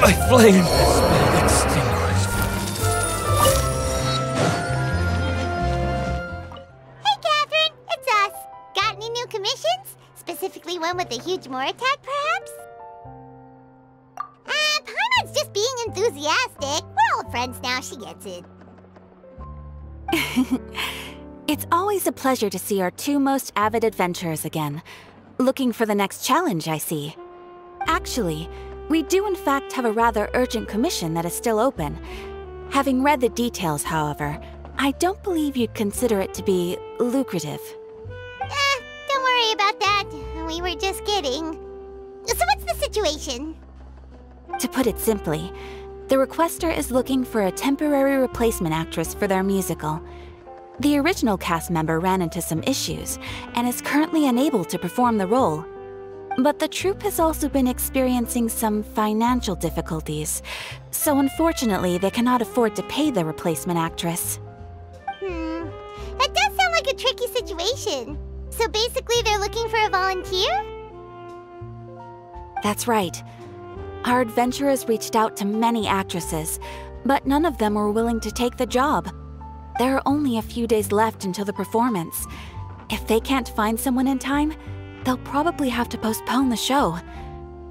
My flame has been extinguished. Hey, Catherine, it's us. Got any new commissions? Specifically one with a huge more attack, perhaps? Paimon's just being enthusiastic. We're old friends now, she gets it. It's always a pleasure to see our two most avid adventurers again. Looking for the next challenge, I see. Actually, we do in fact have a rather urgent commission that is still open. Having read the details, however, I don't believe you'd consider it to be lucrative. Don't worry about that. We were just kidding. So what's the situation? To put it simply, the requester is looking for a temporary replacement actress for their musical. The original cast member ran into some issues and is currently unable to perform the role. But the troupe has also been experiencing some financial difficulties, so unfortunately they cannot afford to pay the replacement actress. That does sound like a tricky situation. So basically they're looking for a volunteer? That's right. Our adventurers reached out to many actresses, but none of them were willing to take the job. There are only a few days left until the performance. If they can't find someone in time, they'll probably have to postpone the show.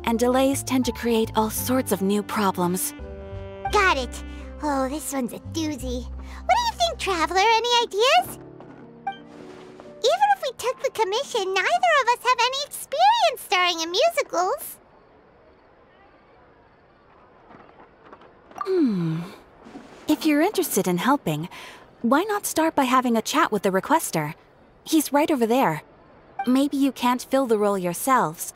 And delays tend to create all sorts of new problems. Got it. Oh, this one's a doozy. What do you think, Traveler? Any ideas? Even if we took the commission, neither of us have any experience starring in musicals. If you're interested in helping, why not start by having a chat with the requester? He's right over there. Maybe you can't fill the role yourselves,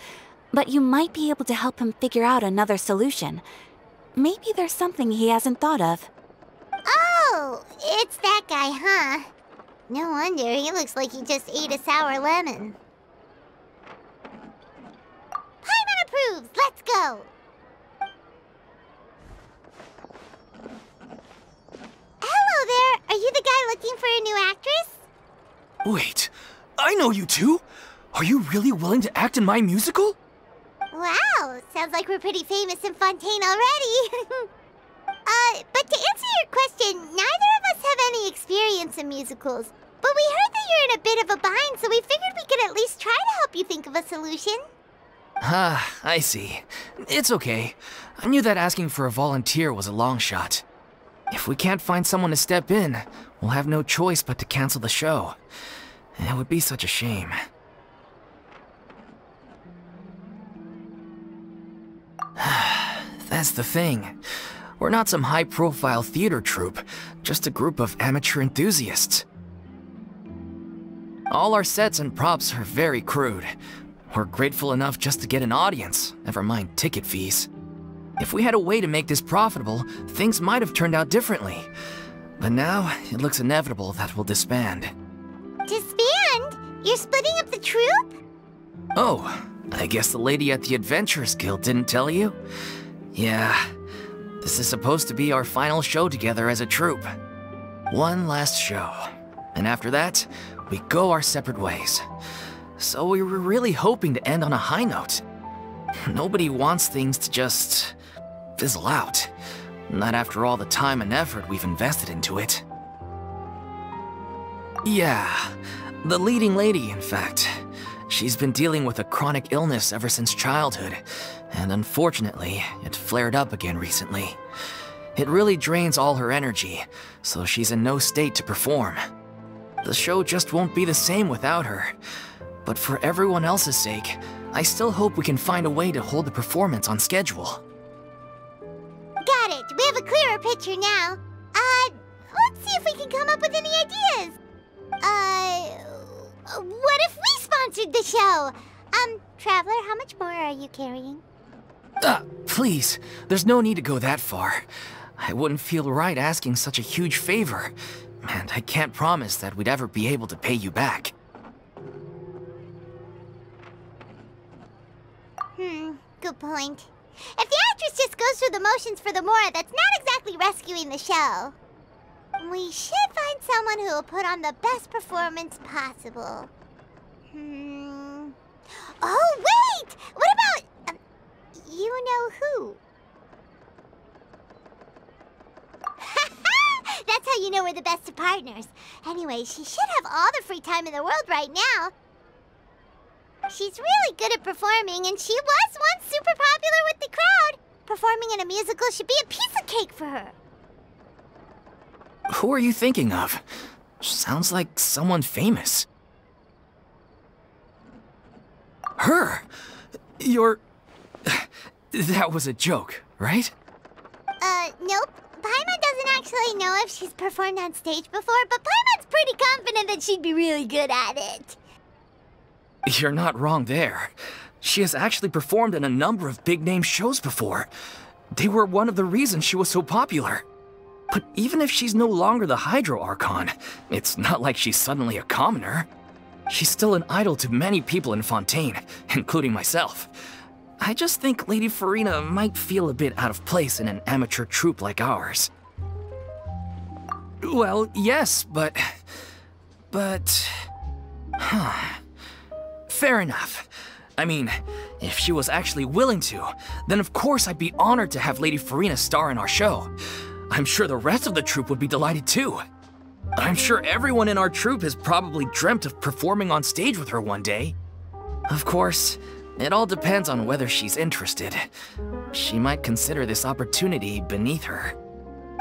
but you might be able to help him figure out another solution. Maybe there's something he hasn't thought of. Oh, it's that guy, huh? No wonder, he looks like he just ate a sour lemon. Paimon approves! Let's go! Hello there! Are you the guy looking for a new actress? Wait, I know you two! Are you really willing to act in my musical? Wow, sounds like we're pretty famous in Fontaine already. But to answer your question, neither of us have any experience in musicals. But we heard that you're in a bit of a bind, so we figured we could at least try to help you think of a solution. Ah, I see. It's okay. I knew that asking for a volunteer was a long shot. If we can't find someone to step in, we'll have no choice but to cancel the show. It would be such a shame. That's the thing. We're not some high-profile theater troupe, just a group of amateur enthusiasts. All our sets and props are very crude. We're grateful enough just to get an audience, never mind ticket fees. If we had a way to make this profitable, things might have turned out differently. But now, it looks inevitable that we'll disband. Disband? You're splitting up the troupe? Oh, I guess the lady at the Adventurers Guild didn't tell you? Yeah, this is supposed to be our final show together as a troupe. One last show. And after that, we go our separate ways. So we were really hoping to end on a high note. Nobody wants things to just fizzle out. Not after all the time and effort we've invested into it. Yeah, the leading lady, in fact. She's been dealing with a chronic illness ever since childhood, and unfortunately, it flared up again recently. It really drains all her energy, so she's in no state to perform. The show just won't be the same without her. But for everyone else's sake, I still hope we can find a way to hold the performance on schedule. Got it. We have a clearer picture now. Let's see if we can come up with any ideas. What if we sponsored the show? Traveler, how much more are you carrying? Please, there's no need to go that far. I wouldn't feel right asking such a huge favor, and I can't promise that we'd ever be able to pay you back. Good point. If the actress just goes through the motions for the Mora, that's not exactly rescuing the show. We should find someone who will put on the best performance possible. Oh, wait! What about... you know who? how you know we're the best of partners. Anyway, she should have all the free time in the world right now. She's really good at performing, and she was once super popular with the crowd. Performing in a musical should be a piece of cake for her. Who are you thinking of? Sounds like someone famous. Her? You're... That was a joke, right? Nope. Paimon doesn't actually know if she's performed on stage before, but Paimon's pretty confident that she'd be really good at it. You're not wrong there. She has actually performed in a number of big-name shows before. They were one of the reasons she was so popular. But even if she's no longer the Hydro Archon, it's not like she's suddenly a commoner. She's still an idol to many people in Fontaine, including myself. I just think Lady Furina might feel a bit out of place in an amateur troupe like ours. Well, yes, but... Fair enough. I mean, if she was actually willing to, then of course I'd be honored to have Lady Furina star in our show. I'm sure the rest of the troupe would be delighted too. I'm sure everyone in our troupe has probably dreamt of performing on stage with her one day. Of course, it all depends on whether she's interested. She might consider this opportunity beneath her.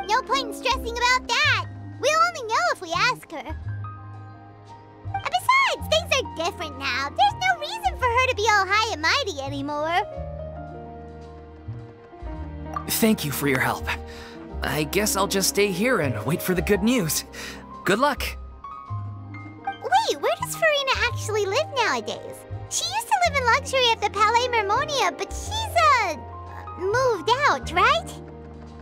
No point in stressing about that. We'll only know if we ask her. And besides, things are different now. There's no reason for her to be all high and mighty anymore. Thank you for your help. I guess I'll just stay here and wait for the good news. Good luck. Wait, where does Furina actually live nowadays? She used to live in luxury at the Palais Mermonia, but she's, moved out, right?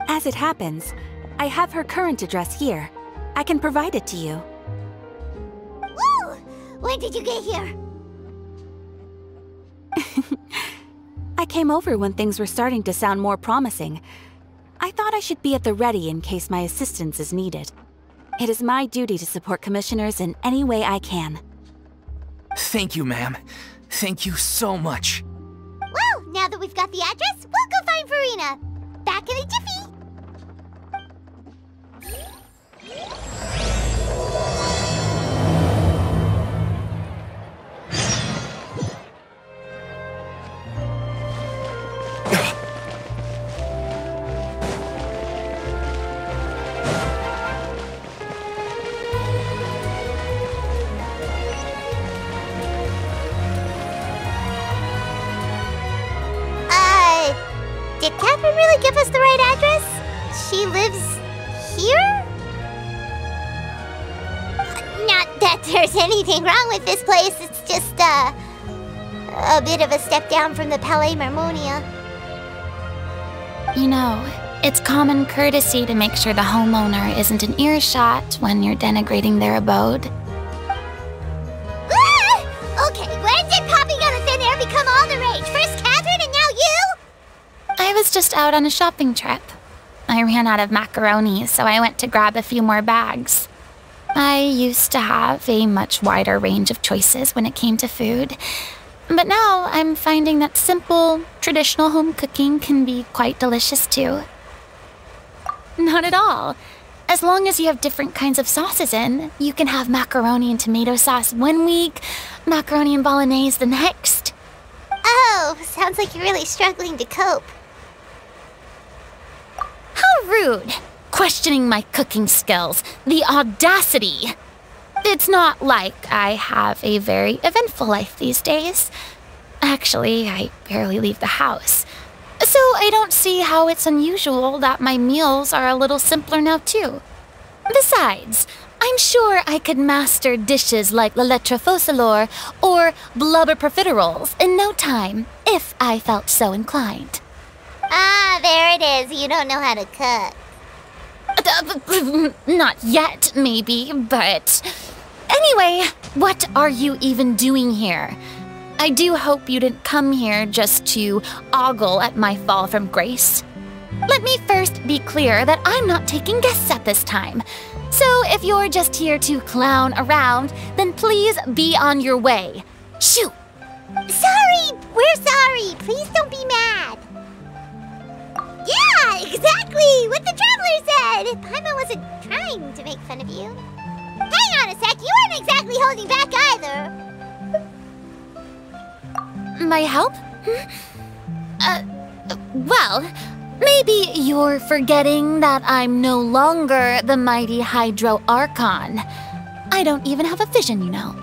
As it happens, I have her current address here. I can provide it to you. Woo! When did you get here? I came over when things were starting to sound more promising. I thought I should be at the ready in case my assistance is needed. It is my duty to support commissioners in any way I can. Thank you, ma'am. Thank you so much. Well, now that we've got the address, we'll go find Furina. Back in a jiffy. Did Catherine really give us the right address? She lives here? Not that there's anything wrong with this place, it's just, a bit of a step down from the Palais Mermonia. You know, it's common courtesy to make sure the homeowner isn't in earshot when you're denigrating their abode. Ah! Okay, when did popping out of thin air become all the rage? First Catherine and now you? I was just out on a shopping trip. I ran out of macaroni, so I went to grab a few more bags. I used to have a much wider range of choices when it came to food, but now I'm finding that simple, traditional home cooking can be quite delicious too. Not at all. As long as you have different kinds of sauces in, you can have macaroni and tomato sauce one week, macaroni and bolognese the next. Oh, sounds like you're really struggling to cope. How rude! Questioning my cooking skills. The audacity! It's not like I have a very eventful life these days. Actually, I barely leave the house. So I don't see how it's unusual that my meals are a little simpler now too. Besides, I'm sure I could master dishes like la lettre faucilor or blubber profiteroles in no time, if I felt so inclined. Ah, there it is. You don't know how to cook. Not yet, maybe, but... Anyway, what are you even doing here? I do hope you didn't come here just to ogle at my fall from grace. Let me first be clear that I'm not taking guests at this time. So if you're just here to clown around, then please be on your way. Shoo! Sorry! We're sorry! Please don't be mad! Yeah, exactly! What the Traveler said! Paimon wasn't trying to make fun of you. Hang on a sec, you weren't exactly holding back either. My help? Well, maybe you're forgetting that I'm no longer the mighty Hydro Archon. I don't even have a vision, you know.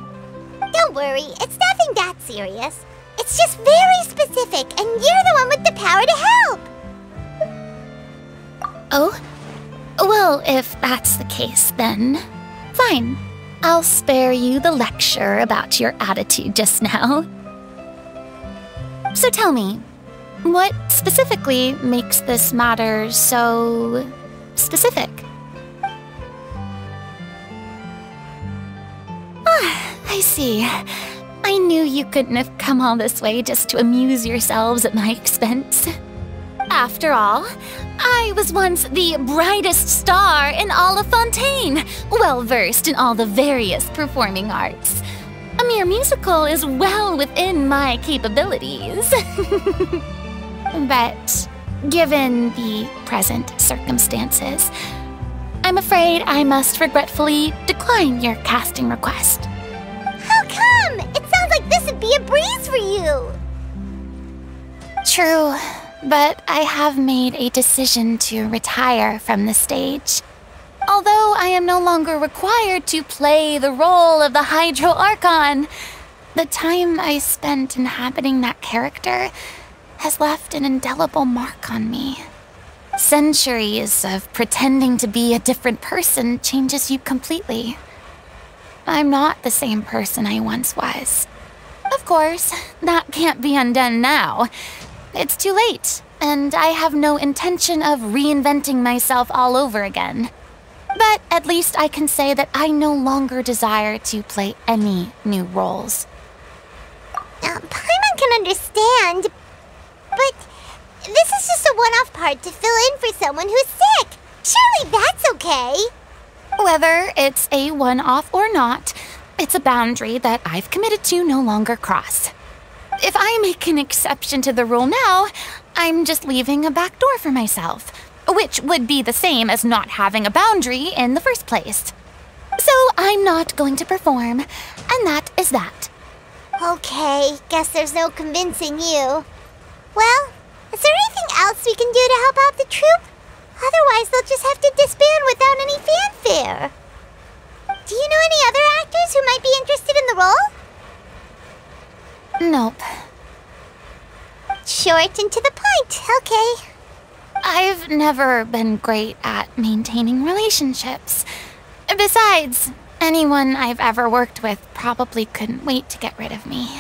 Don't worry, it's nothing that serious. It's just very specific, and you're the one with the power to help. Oh? Well, if that's the case, then fine. I'll spare you the lecture about your attitude just now. So tell me, what specifically makes this matter so specific? Ah, I see. I knew you couldn't have come all this way just to amuse yourselves at my expense. After all, I was once the brightest star in all of Fontaine, well-versed in all the various performing arts. A mere musical is well within my capabilities. But given the present circumstances, I'm afraid I must regretfully decline your casting request. How come? It sounds like this would be a breeze for you. True, but I have made a decision to retire from the stage. Although I am no longer required to play the role of the Hydro Archon, the time I spent inhabiting that character has left an indelible mark on me. Centuries of pretending to be a different person changes you completely. I'm not the same person I once was. Of course, that can't be undone now. It's too late, and I have no intention of reinventing myself all over again. But at least I can say that I no longer desire to play any new roles. Paimon can understand, but this is just a one-off part to fill in for someone who's sick. Surely that's okay. Whether it's a one-off or not, it's a boundary that I've committed to no longer cross. If I make an exception to the rule now, I'm just leaving a back door for myself, which would be the same as not having a boundary in the first place. So I'm not going to perform, and that is that. Okay, guess there's no convincing you. Well, is there anything else we can do to help out the troupe? Otherwise, they'll just have to disband without any fanfare. Do you know any other actors who might be interested in the role? Nope. Short and to the point, okay. I've never been great at maintaining relationships. Besides, anyone I've ever worked with probably couldn't wait to get rid of me.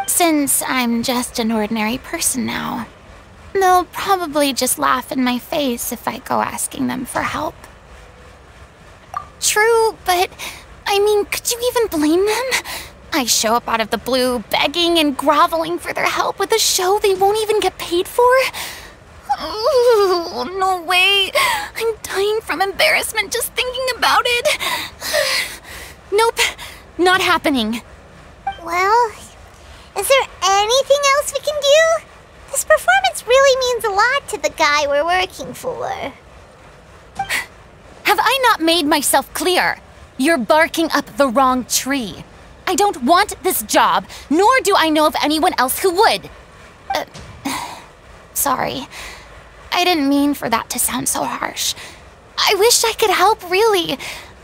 Since I'm just an ordinary person now, they'll probably just laugh in my face if I go asking them for help. True, but I mean, could you even blame them? I show up out of the blue, begging and groveling for their help with a show they won't even get paid for? Oh, no way. I'm dying from embarrassment just thinking about it. Nope, not happening. Well, is there anything else we can do? This performance really means a lot to the guy we're working for. Have I not made myself clear? You're barking up the wrong tree. I don't want this job, nor do I know of anyone else who would. Sorry. I didn't mean for that to sound so harsh. I wish I could help, really.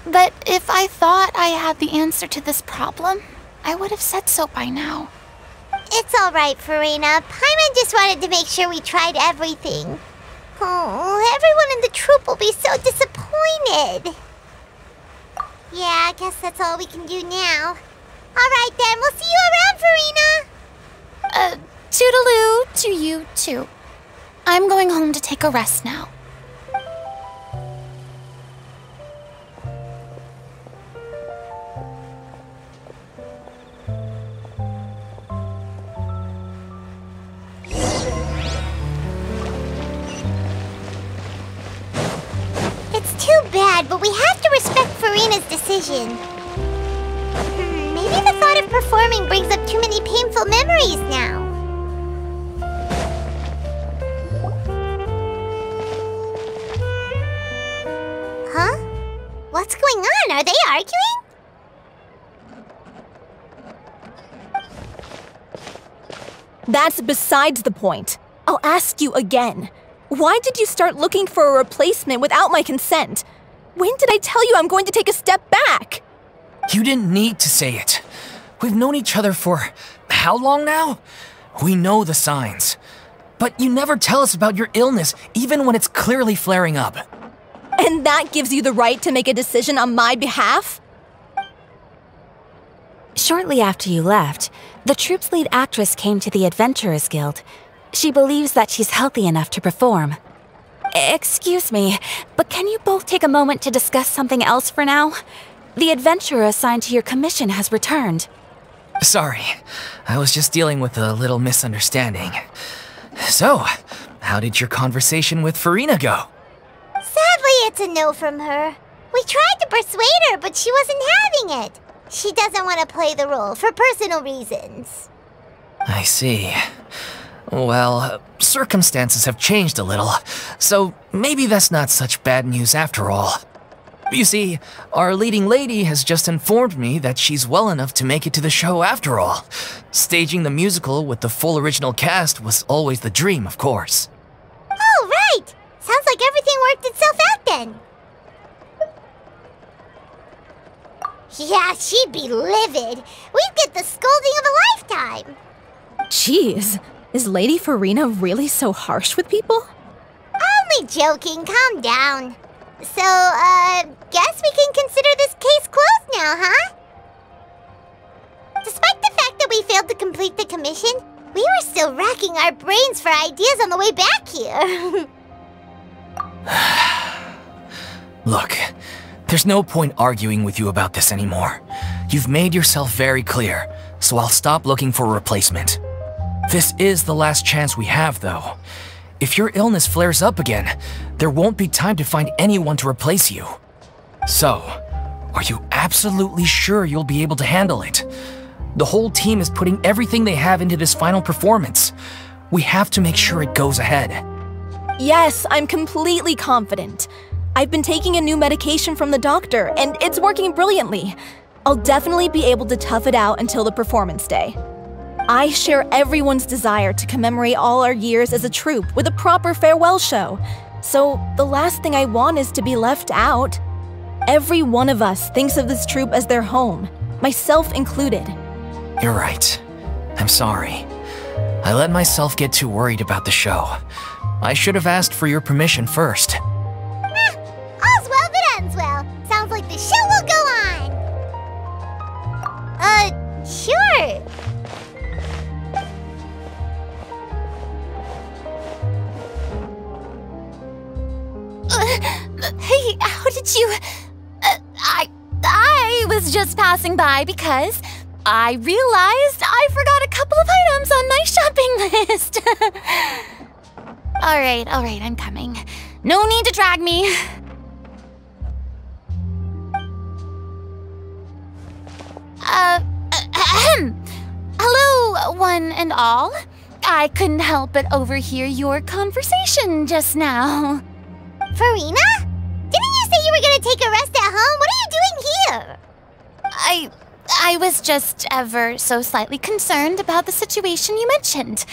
But if I thought I had the answer to this problem, I would have said so by now. It's all right, Furina. Paimon just wanted to make sure we tried everything. Oh, everyone in the troupe will be so disappointed. Yeah, I guess that's all we can do now. All right, then. We'll see you around, Furina. Toodaloo to you, too. I'm going home to take a rest now. It's too bad, but we have to respect Furina's decision. Maybe the thought of performing brings up too many painful memories now. What's going on? Are they arguing? That's besides the point. I'll ask you again. Why did you start looking for a replacement without my consent? When did I tell you I'm going to take a step back? You didn't need to say it. We've known each other for how long now? We know the signs. But you never tell us about your illness, even when it's clearly flaring up. And that gives you the right to make a decision on my behalf? Shortly after you left, the troupe's lead actress came to the Adventurers Guild. She believes that she's healthy enough to perform. Excuse me, but can you both take a moment to discuss something else for now? The adventurer assigned to your commission has returned. Sorry, I was just dealing with a little misunderstanding. So, how did your conversation with Furina go? Sadly, it's a no from her. We tried to persuade her, but she wasn't having it. She doesn't want to play the role for personal reasons. I see. Well, circumstances have changed a little, so maybe that's not such bad news after all. You see, our leading lady has just informed me that she's well enough to make it to the show after all. Staging the musical with the full original cast was always the dream, of course. Oh, right! Sounds like everything worked itself out then. Yeah, she'd be livid. We'd get the scolding of a lifetime. Jeez, is Lady Furina really so harsh with people? Only joking, calm down. So, guess we can consider this case closed now, huh? Despite the fact that we failed to complete the commission, we were still racking our brains for ideas on the way back here. Look, there's no point arguing with you about this anymore. You've made yourself very clear, so I'll stop looking for a replacement. This is the last chance we have, though. If your illness flares up again, there won't be time to find anyone to replace you. So, are you absolutely sure you'll be able to handle it? The whole team is putting everything they have into this final performance. We have to make sure it goes ahead. Yes, I'm completely confident. I've been taking a new medication from the doctor, and it's working brilliantly. I'll definitely be able to tough it out until the performance day. I share everyone's desire to commemorate all our years as a troupe with a proper farewell show. So the last thing I want is to be left out. Every one of us thinks of this troupe as their home, myself included. You're right. I'm sorry. I let myself get too worried about the show. I should have asked for your permission first. All's well that ends well. Sounds like the show will go on. Sure. Hey, how did you... I was just passing by because I realized I forgot a couple of items on my shopping list. All right, I'm coming. No need to drag me. Hello, one and all. I couldn't help but overhear your conversation just now. Furina? Didn't you say you were gonna take a rest at home? What are you doing here? I was just ever so slightly concerned about the situation you mentioned.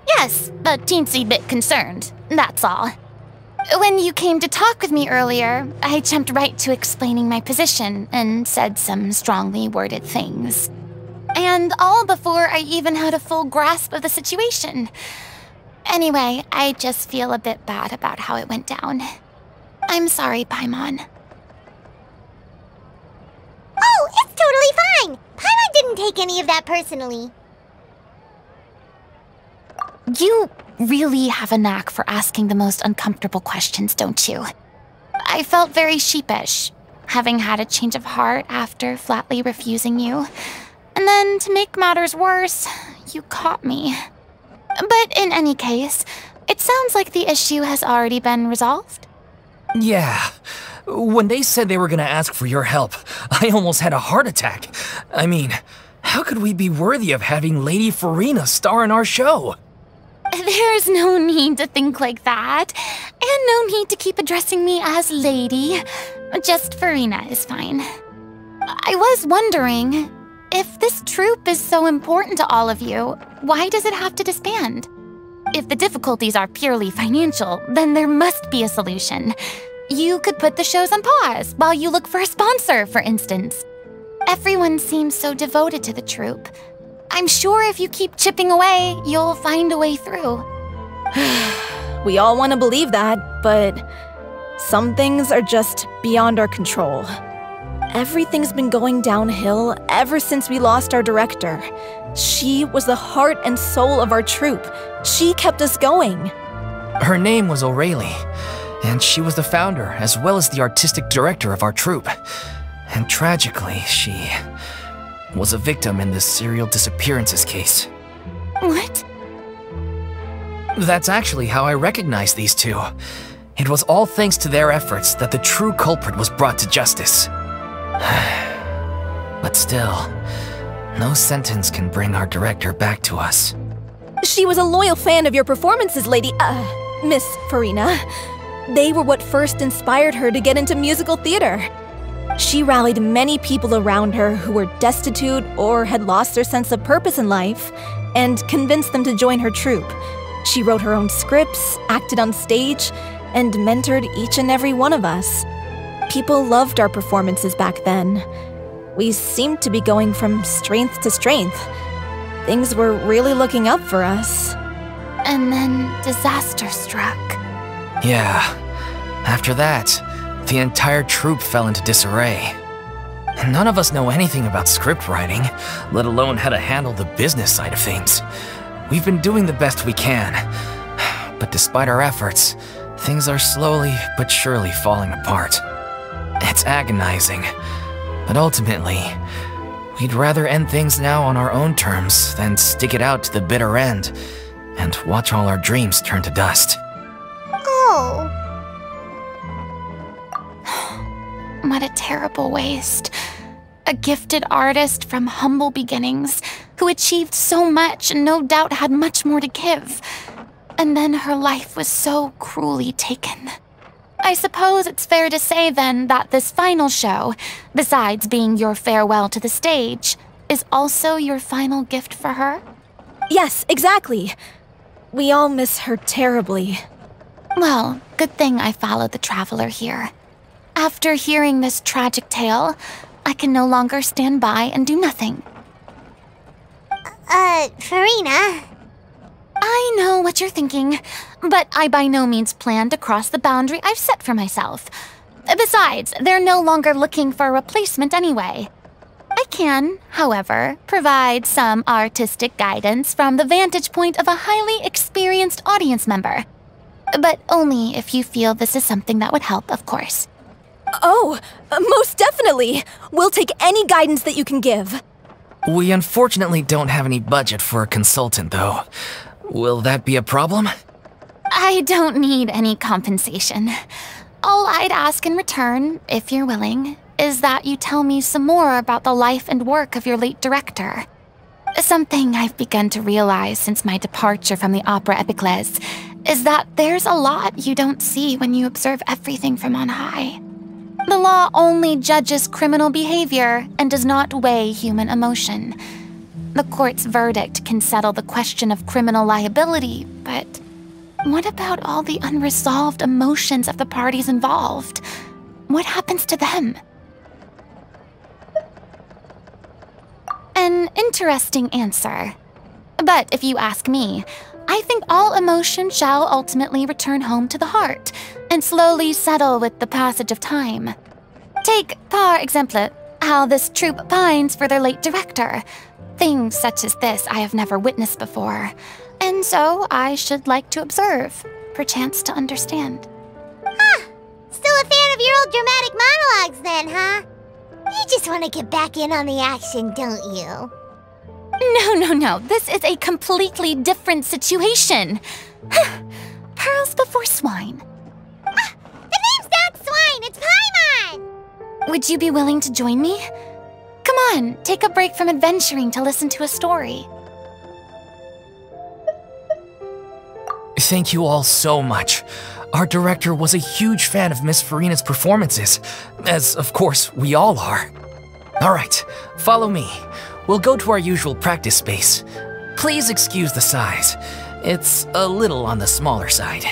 Yes, a teensy bit concerned, that's all. When you came to talk with me earlier, I jumped right to explaining my position and said some strongly worded things. And all before I even had a full grasp of the situation. Anyway, I just feel a bit bad about how it went down. I'm sorry, Paimon. Oh, it's totally fine. Paimon didn't take any of that personally. You really have a knack for asking the most uncomfortable questions, don't you? I felt very sheepish, having had a change of heart after flatly refusing you. And then, to make matters worse, you caught me. But in any case, it sounds like the issue has already been resolved. Yeah. When they said they were gonna ask for your help, I almost had a heart attack. I mean, how could we be worthy of having Lady Furina star in our show? There's no need to think like that. And no need to keep addressing me as lady. Just Furina is fine. I was wondering, if this troupe is so important to all of you, why does it have to disband? If the difficulties are purely financial, then there must be a solution. You could put the shows on pause while you look for a sponsor, for instance. Everyone seems so devoted to the troupe. I'm sure if you keep chipping away, you'll find a way through. We all want to believe that, but some things are just beyond our control. Everything's been going downhill ever since we lost our director. She was the heart and soul of our troupe. She kept us going. Her name was O'Reilly, and she was the founder as well as the artistic director of our troupe. And tragically, she was a victim in this serial disappearances case. What? That's actually how I recognized these two. It was all thanks to their efforts that the true culprit was brought to justice. But still, no sentence can bring our director back to us. She was a loyal fan of your performances, Miss Furina. They were what first inspired her to get into musical theater. She rallied many people around her who were destitute or had lost their sense of purpose in life, and convinced them to join her troupe. She wrote her own scripts, acted on stage, and mentored each and every one of us. People loved our performances back then. We seemed to be going from strength to strength. Things were really looking up for us. And then disaster struck. Yeah. After that, the entire troupe fell into disarray. None of us know anything about script writing, let alone how to handle the business side of things. We've been doing the best we can. But despite our efforts, things are slowly but surely falling apart. It's agonizing, but ultimately, we'd rather end things now on our own terms than stick it out to the bitter end and watch all our dreams turn to dust. Oh. What a terrible waste. A gifted artist from humble beginnings who achieved so much and no doubt had much more to give. And then her life was so cruelly taken. I suppose it's fair to say then that this final show, besides being your farewell to the stage, is also your final gift for her? Yes, exactly. We all miss her terribly. Well, good thing I followed the traveler here. After hearing this tragic tale, I can no longer stand by and do nothing. Furina? I know what you're thinking, but I by no means plan to cross the boundary I've set for myself. Besides, they're no longer looking for a replacement anyway. I can, however, provide some artistic guidance from the vantage point of a highly experienced audience member. But only if you feel this is something that would help, of course. Oh, most definitely! We'll take any guidance that you can give. We unfortunately don't have any budget for a consultant, though. Will that be a problem? I don't need any compensation. All I'd ask in return, if you're willing, is that you tell me some more about the life and work of your late director. Something I've begun to realize since my departure from the Opera Epiclese is that there's a lot you don't see when you observe everything from on high. The law only judges criminal behavior and does not weigh human emotion. The court's verdict can settle the question of criminal liability, but what about all the unresolved emotions of the parties involved? What happens to them? An interesting answer. But if you ask me, I think all emotion shall ultimately return home to the heart and slowly settle with the passage of time. Take, par exemple, how this troupe pines for their late director. Things such as this I have never witnessed before, and so I should like to observe, perchance to understand. Huh. Still a fan of your old dramatic monologues then, huh? You just want to get back in on the action, don't you? No. This is a completely different situation. Pearls before swine. The name's not Swine, it's Paimon! Would you be willing to join me? Come on, take a break from adventuring to listen to a story. Thank you all so much. Our director was a huge fan of Miss Furina's performances, as of course we all are. Alright, follow me. We'll go to our usual practice space. Please excuse the size. It's a little on the smaller side.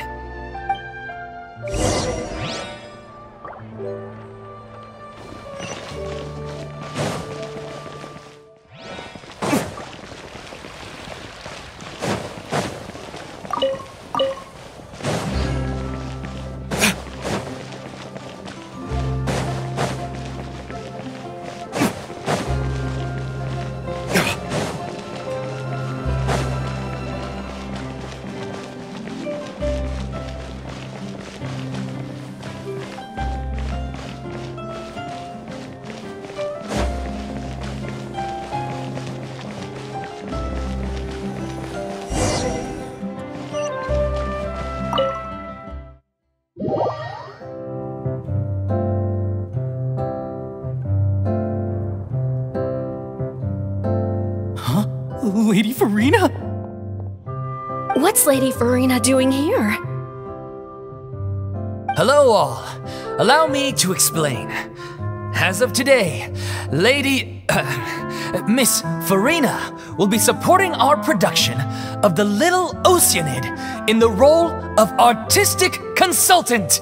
Lady Furina? What's Lady Furina doing here? Hello all. Allow me to explain. As of today, Miss Furina will be supporting our production of the Little Oceanid in the role of artistic consultant.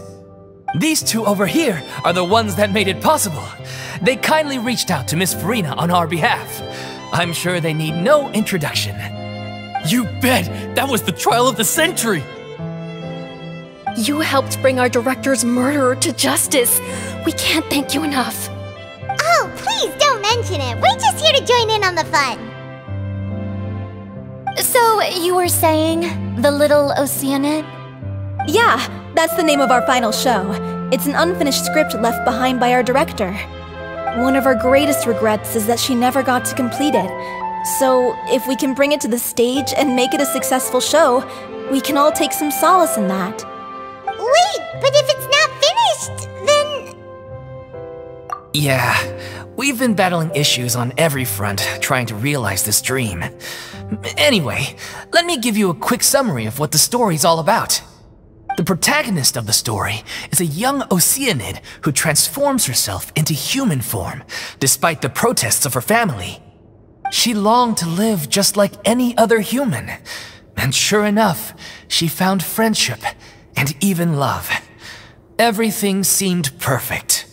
These two over here are the ones that made it possible. They kindly reached out to Miss Furina on our behalf. I'm sure they need no introduction. You bet! That was the trial of the century! You helped bring our director's murderer to justice. We can't thank you enough. Oh, please don't mention it. We're just here to join in on the fun. So, you were saying the Little Oceanid? Yeah, that's the name of our final show. It's an unfinished script left behind by our director. One of our greatest regrets is that she never got to complete it. So, if we can bring it to the stage and make it a successful show, we can all take some solace in that. Wait, but if it's not finished, then... Yeah, we've been battling issues on every front trying to realize this dream. Anyway, let me give you a quick summary of what the story's all about. The protagonist of the story is a young Oceanid who transforms herself into human form, despite the protests of her family. She longed to live just like any other human, and sure enough, she found friendship and even love. Everything seemed perfect.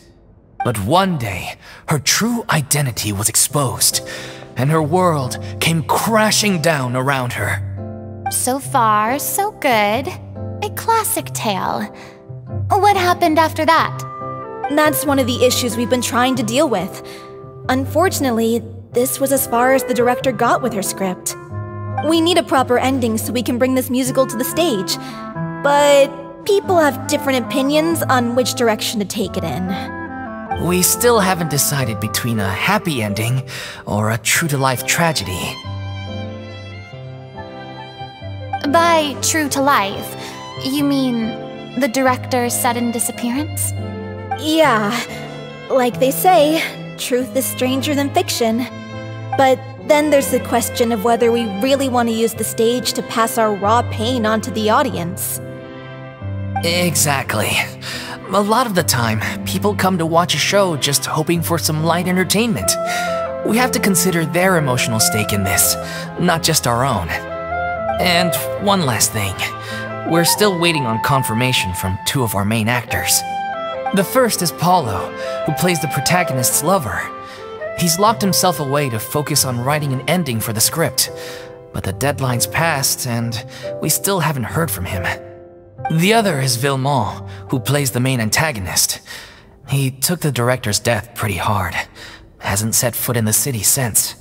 But one day, her true identity was exposed, and her world came crashing down around her. So far, so good. A classic tale. What happened after that? That's one of the issues we've been trying to deal with. Unfortunately, this was as far as the director got with her script. We need a proper ending so we can bring this musical to the stage, but people have different opinions on which direction to take it in. We still haven't decided between a happy ending or a true-to-life tragedy. By true to life, you mean the director's sudden disappearance? Yeah, like they say, truth is stranger than fiction. But then there's the question of whether we really want to use the stage to pass our raw pain onto the audience. Exactly. A lot of the time, people come to watch a show just hoping for some light entertainment. We have to consider their emotional stake in this, not just our own. And one last thing. We're still waiting on confirmation from two of our main actors. The first is Paulo, who plays the protagonist's lover. He's locked himself away to focus on writing an ending for the script, but the deadline's passed and we still haven't heard from him. The other is Villemont, who plays the main antagonist. He took the director's death pretty hard. Hasn't set foot in the city since.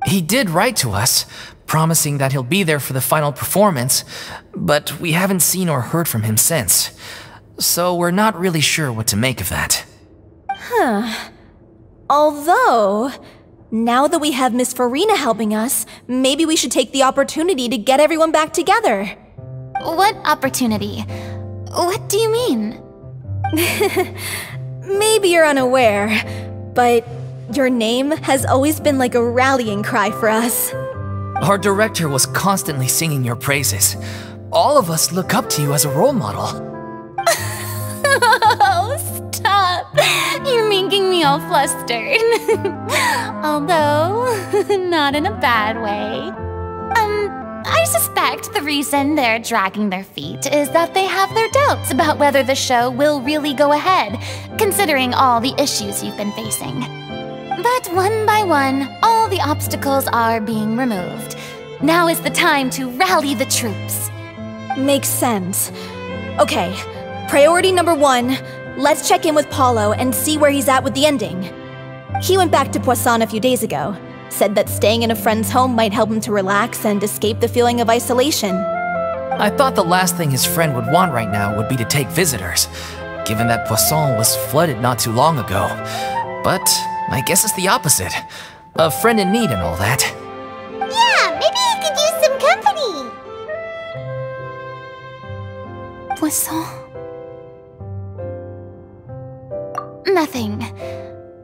He did write to us, promising that he'll be there for the final performance, but we haven't seen or heard from him since. So we're not really sure what to make of that. Although, now that we have Miss Furina helping us, maybe we should take the opportunity to get everyone back together. What opportunity? What do you mean? Maybe you're unaware, but your name has always been like a rallying cry for us. Our director was constantly singing your praises. All of us look up to you as a role model. Oh, stop! You're making me all flustered. Although, not in a bad way. I suspect the reason they're dragging their feet is that they have their doubts about whether the show will really go ahead, considering all the issues you've been facing. But one by one, all the obstacles are being removed. Now is the time to rally the troops. Makes sense. Okay, priority number 1, let's check in with Paulo and see where he's at with the ending. He went back to Poisson a few days ago, said that staying in a friend's home might help him to relax and escape the feeling of isolation. I thought the last thing his friend would want right now would be to take visitors, given that Poisson was flooded not too long ago. But I guess it's the opposite. A friend in need and all that. Yeah, maybe he could use some company. Poisson? Nothing.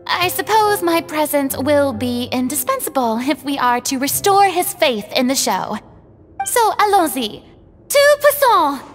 I suppose my presence will be indispensable if we are to restore his faith in the show. So, allons-y. To Poisson!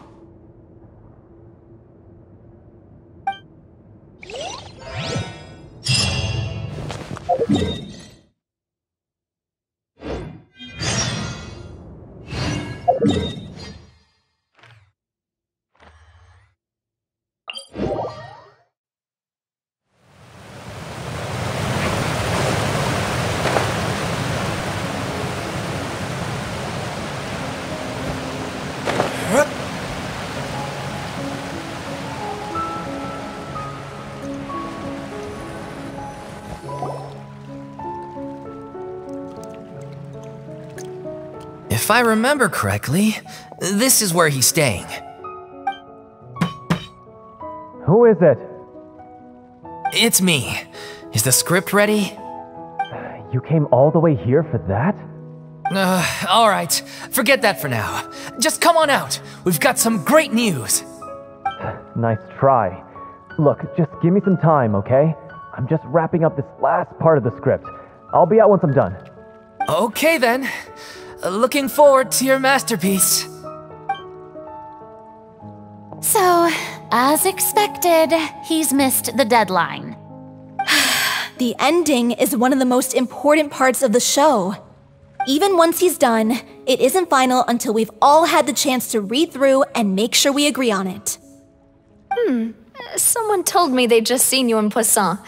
If I remember correctly, this is where he's staying. Who is it? It's me. Is the script ready? You came all the way here for that? All right. Forget that for now. Just come on out. We've got some great news. Nice try. Look, just give me some time, okay? I'm just wrapping up this last part of the script. I'll be out once I'm done. Okay then. Looking forward to your masterpiece. So, as expected, he's missed the deadline. The ending is one of the most important parts of the show. Even once he's done, it isn't final until we've all had the chance to read through and make sure we agree on it. Someone told me they'd just seen you in Poisson.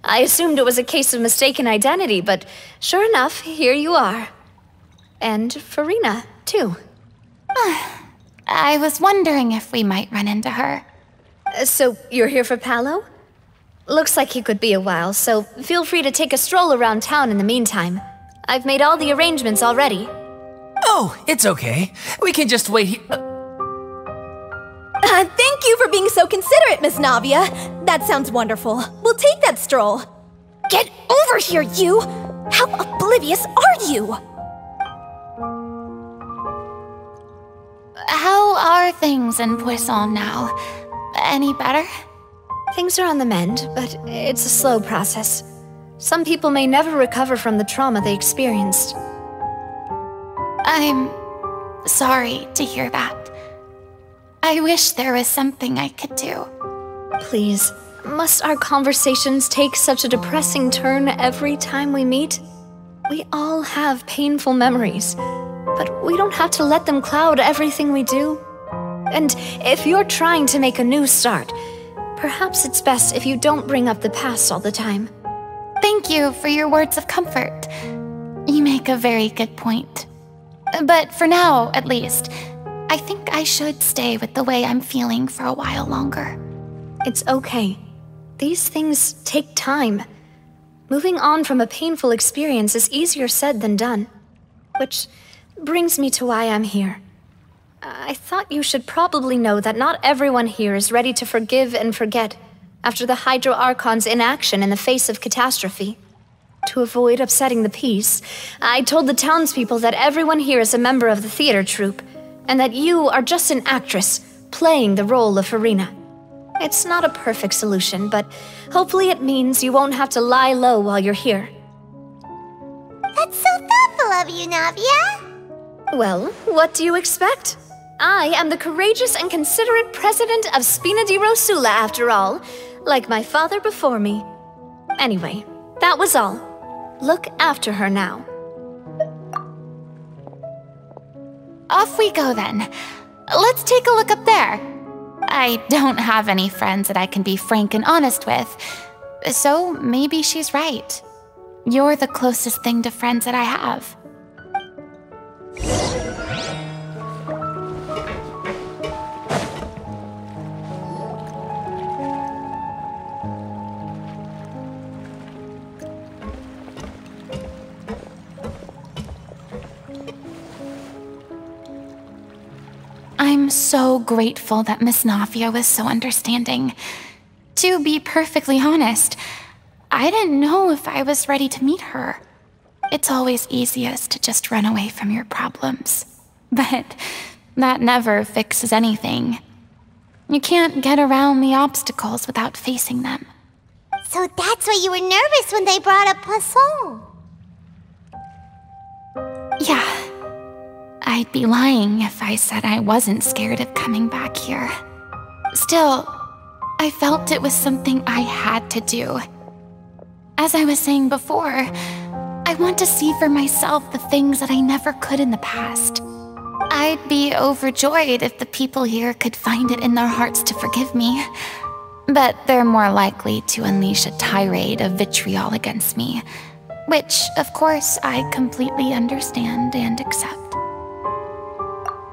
I assumed it was a case of mistaken identity, but sure enough, here you are. And Furina, too. I was wondering if we might run into her. So, you're here for Paolo? Looks like he could be a while, so feel free to take a stroll around town in the meantime. I've made all the arrangements already. Oh, it's okay. We can just wait here. Thank you for being so considerate, Miss Navia. That sounds wonderful. We'll take that stroll. Get over here, you! How oblivious are you? How are things in Poisson now? Any better? Things are on the mend, but it's a slow process. Some people may never recover from the trauma they experienced. I'm sorry to hear that. I wish there was something I could do. Please, must our conversations take such a depressing turn every time we meet? We all have painful memories, but we don't have to let them cloud everything we do. And if you're trying to make a new start, perhaps it's best if you don't bring up the past all the time. Thank you for your words of comfort. You make a very good point. But for now, at least, I think I should stay with the way I'm feeling for a while longer. It's okay. These things take time. Moving on from a painful experience is easier said than done. Which brings me to why I'm here. I thought you should probably know that not everyone here is ready to forgive and forget after the Hydro Archon's inaction in the face of catastrophe. To avoid upsetting the peace, I told the townspeople that everyone here is a member of the theater troupe, and that you are just an actress playing the role of Furina. It's not a perfect solution, but hopefully it means you won't have to lie low while you're here. That's so thoughtful of you, Navia. Well, what do you expect? I am the courageous and considerate president of Spina di Rosula, after all, like my father before me. Anyway, that was all. Look after her now. Off we go then. Let's take a look up there. I don't have any friends that I can be frank and honest with, so maybe she's right. You're the closest thing to friends that I have. I'm so grateful that Miss Nafia was so understanding. To be perfectly honest, I didn't know if I was ready to meet her. It's always easiest to just run away from your problems. But that never fixes anything. You can't get around the obstacles without facing them. So that's why you were nervous when they brought up Poisson. Yeah. I'd be lying if I said I wasn't scared of coming back here. Still, I felt it was something I had to do. As I was saying before, I want to see for myself the things that I never could in the past. I'd be overjoyed if the people here could find it in their hearts to forgive me. But they're more likely to unleash a tirade of vitriol against me, which, of course, I completely understand and accept.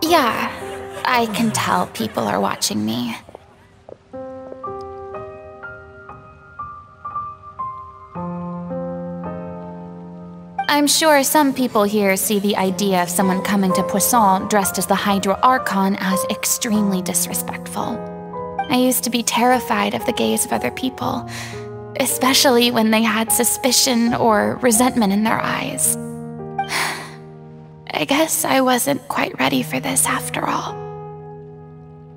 Yeah, I can tell people are watching me. I'm sure some people here see the idea of someone coming to Poisson dressed as the Hydro Archon as extremely disrespectful. I used to be terrified of the gaze of other people, especially when they had suspicion or resentment in their eyes. I guess I wasn't quite ready for this after all.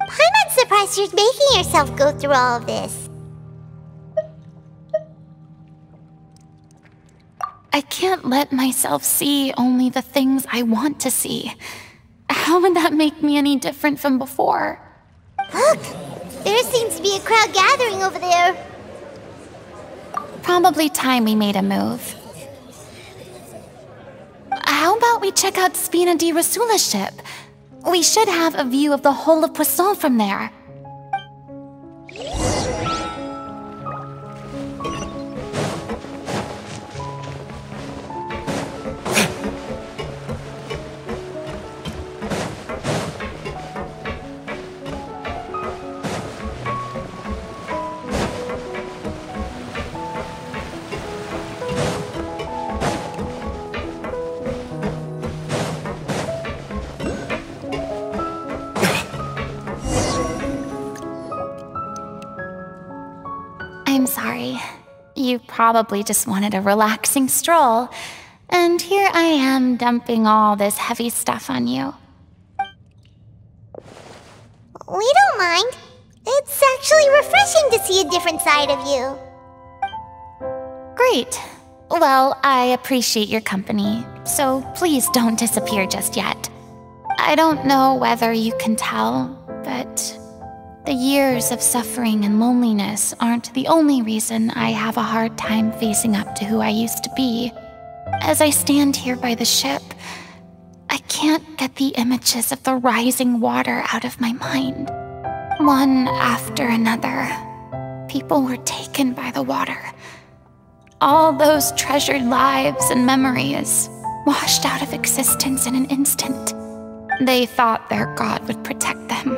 I'm not surprised you're making yourself go through all of this. I can't let myself see only the things I want to see. How would that make me any different from before? Look! There seems to be a crowd gathering over there. Probably time we made a move. How about we check out Spina di Rosula's ship? We should have a view of the whole of Poisson from there. I'm sorry. You probably just wanted a relaxing stroll, and here I am dumping all this heavy stuff on you. We don't mind. It's actually refreshing to see a different side of you. Great. Well, I appreciate your company, so please don't disappear just yet. I don't know whether you can tell, but the years of suffering and loneliness aren't the only reason I have a hard time facing up to who I used to be. As I stand here by the ship, I can't get the images of the rising water out of my mind. One after another, people were taken by the water. All those treasured lives and memories washed out of existence in an instant. They thought their god would protect them.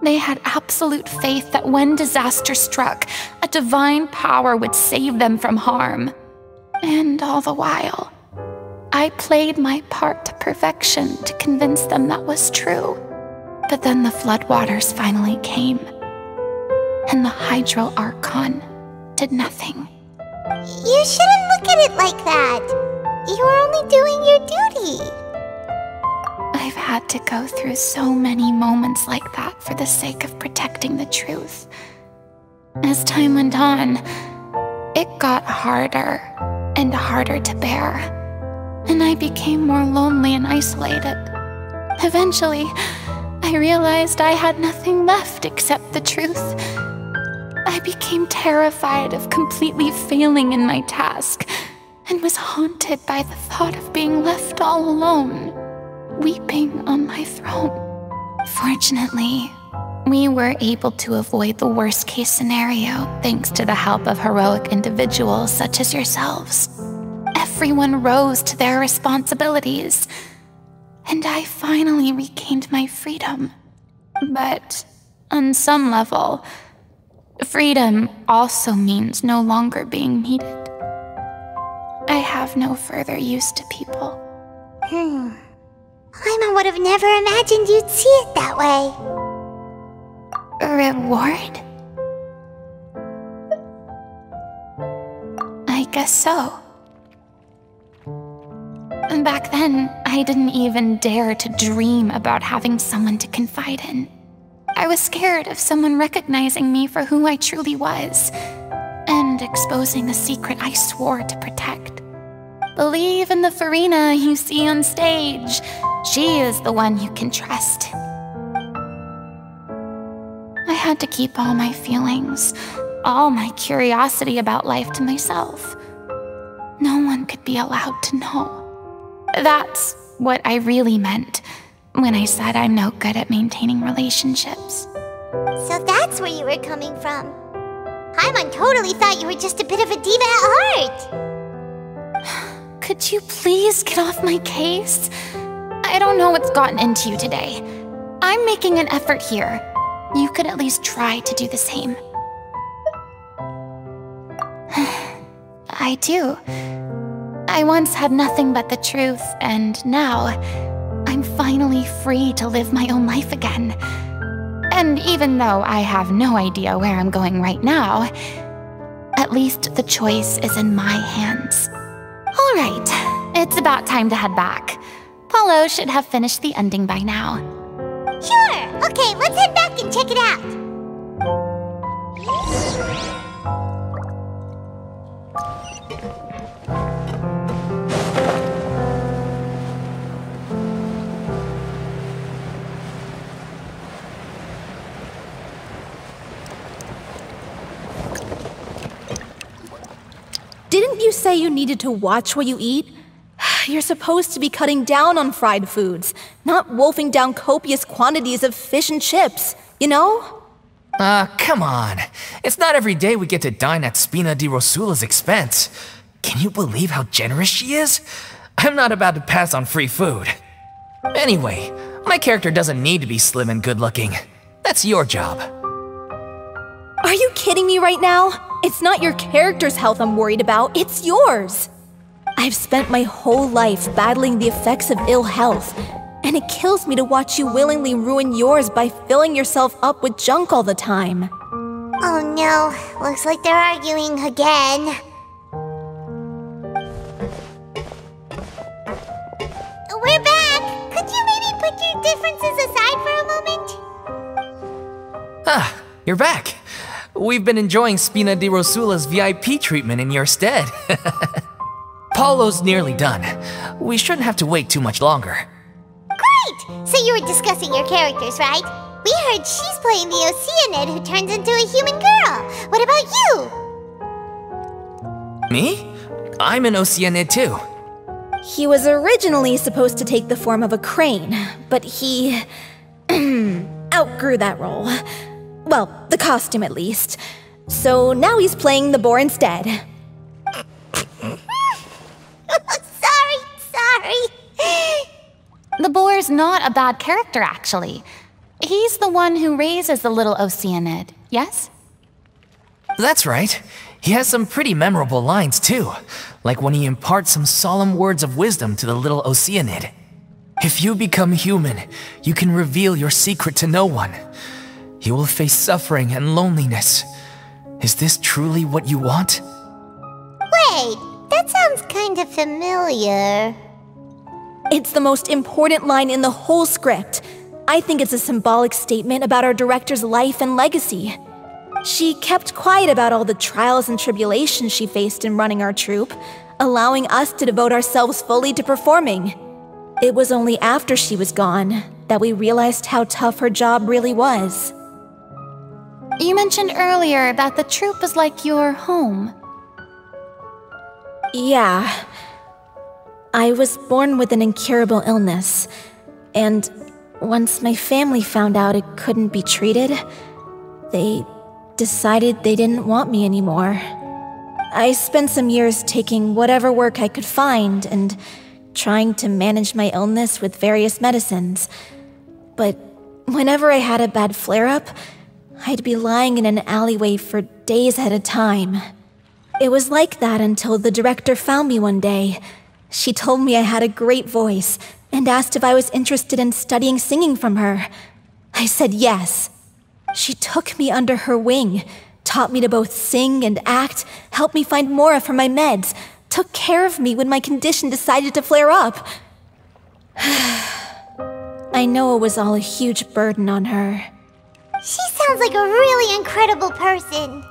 They had absolute faith that when disaster struck, a divine power would save them from harm. And all the while, I played my part to perfection to convince them that was true. But then the floodwaters finally came, and the Hydro Archon did nothing. You shouldn't look at it like that. You are only doing your duty. I've had to go through so many moments like that for the sake of protecting the truth. As time went on, it got harder and harder to bear, and I became more lonely and isolated. Eventually, I realized I had nothing left except the truth. I became terrified of completely failing in my task, and was haunted by the thought of being left all alone, weeping on my throne. Fortunately, we were able to avoid the worst-case scenario thanks to the help of heroic individuals such as yourselves. Everyone rose to their responsibilities, and I finally regained my freedom. But on some level, freedom also means no longer being needed. I have no further use to people. Paimon would have never imagined you'd see it that way. Reward? I guess so. Back then, I didn't even dare to dream about having someone to confide in. I was scared of someone recognizing me for who I truly was, and exposing a secret I swore to protect. Believe in the Furina you see on stage. She is the one you can trust. I had to keep all my feelings, all my curiosity about life to myself. No one could be allowed to know. That's what I really meant when I said I'm no good at maintaining relationships. So that's where you were coming from. Paimon totally thought you were just a bit of a diva at heart. Could you please get off my case? I don't know what's gotten into you today. I'm making an effort here. You could at least try to do the same. I do. I once had nothing but the truth, and now I'm finally free to live my own life again. And even though I have no idea where I'm going right now, at least the choice is in my hands. All right, it's about time to head back. Paulo should have finished the ending by now. Sure! Okay, let's head back and check it out. Didn't you say you needed to watch what you eat? You're supposed to be cutting down on fried foods, not wolfing down copious quantities of fish and chips, you know? Come on. It's not every day we get to dine at Spina di Rosula's expense. Can you believe how generous she is? I'm not about to pass on free food. Anyway, my character doesn't need to be slim and good-looking. That's your job. Are you kidding me right now? It's not your character's health I'm worried about, it's yours. I've spent my whole life battling the effects of ill health, and it kills me to watch you willingly ruin yours by filling yourself up with junk all the time. Oh no, looks like they're arguing again. We're back! Could you maybe put your differences aside for a moment? Ah, you're back. We've been enjoying Spina di Rosula's VIP treatment in your stead. Paulo's nearly done. We shouldn't have to wait too much longer. Great! So you were discussing your characters, right? We heard she's playing the Oceanid who turns into a human girl. What about you? Me? I'm an Oceanid too. He was originally supposed to take the form of a crane, but he outgrew that role. Well, the costume at least. So now he's playing the boar instead. Sorry. The boar's not a bad character, actually. He's the one who raises the Little Oceanid, yes? That's right. He has some pretty memorable lines too, like when he imparts some solemn words of wisdom to the Little Oceanid. If you become human, you can reveal your secret to no one. You will face suffering and loneliness. Is this truly what you want? Wait, that sounds kind of familiar. It's the most important line in the whole script. I think it's a symbolic statement about our director's life and legacy. She kept quiet about all the trials and tribulations she faced in running our troupe, allowing us to devote ourselves fully to performing. It was only after she was gone that we realized how tough her job really was. You mentioned earlier that the troop is like your home. Yeah. I was born with an incurable illness, and once my family found out it couldn't be treated, they decided they didn't want me anymore. I spent some years taking whatever work I could find and trying to manage my illness with various medicines. But whenever I had a bad flare-up, I'd be lying in an alleyway for days at a time. It was like that until the director found me one day. She told me I had a great voice and asked if I was interested in studying singing from her. I said yes. She took me under her wing, taught me to both sing and act, helped me find Mora for my meds, took care of me when my condition decided to flare up. I know it was all a huge burden on her. She sounds like a really incredible person.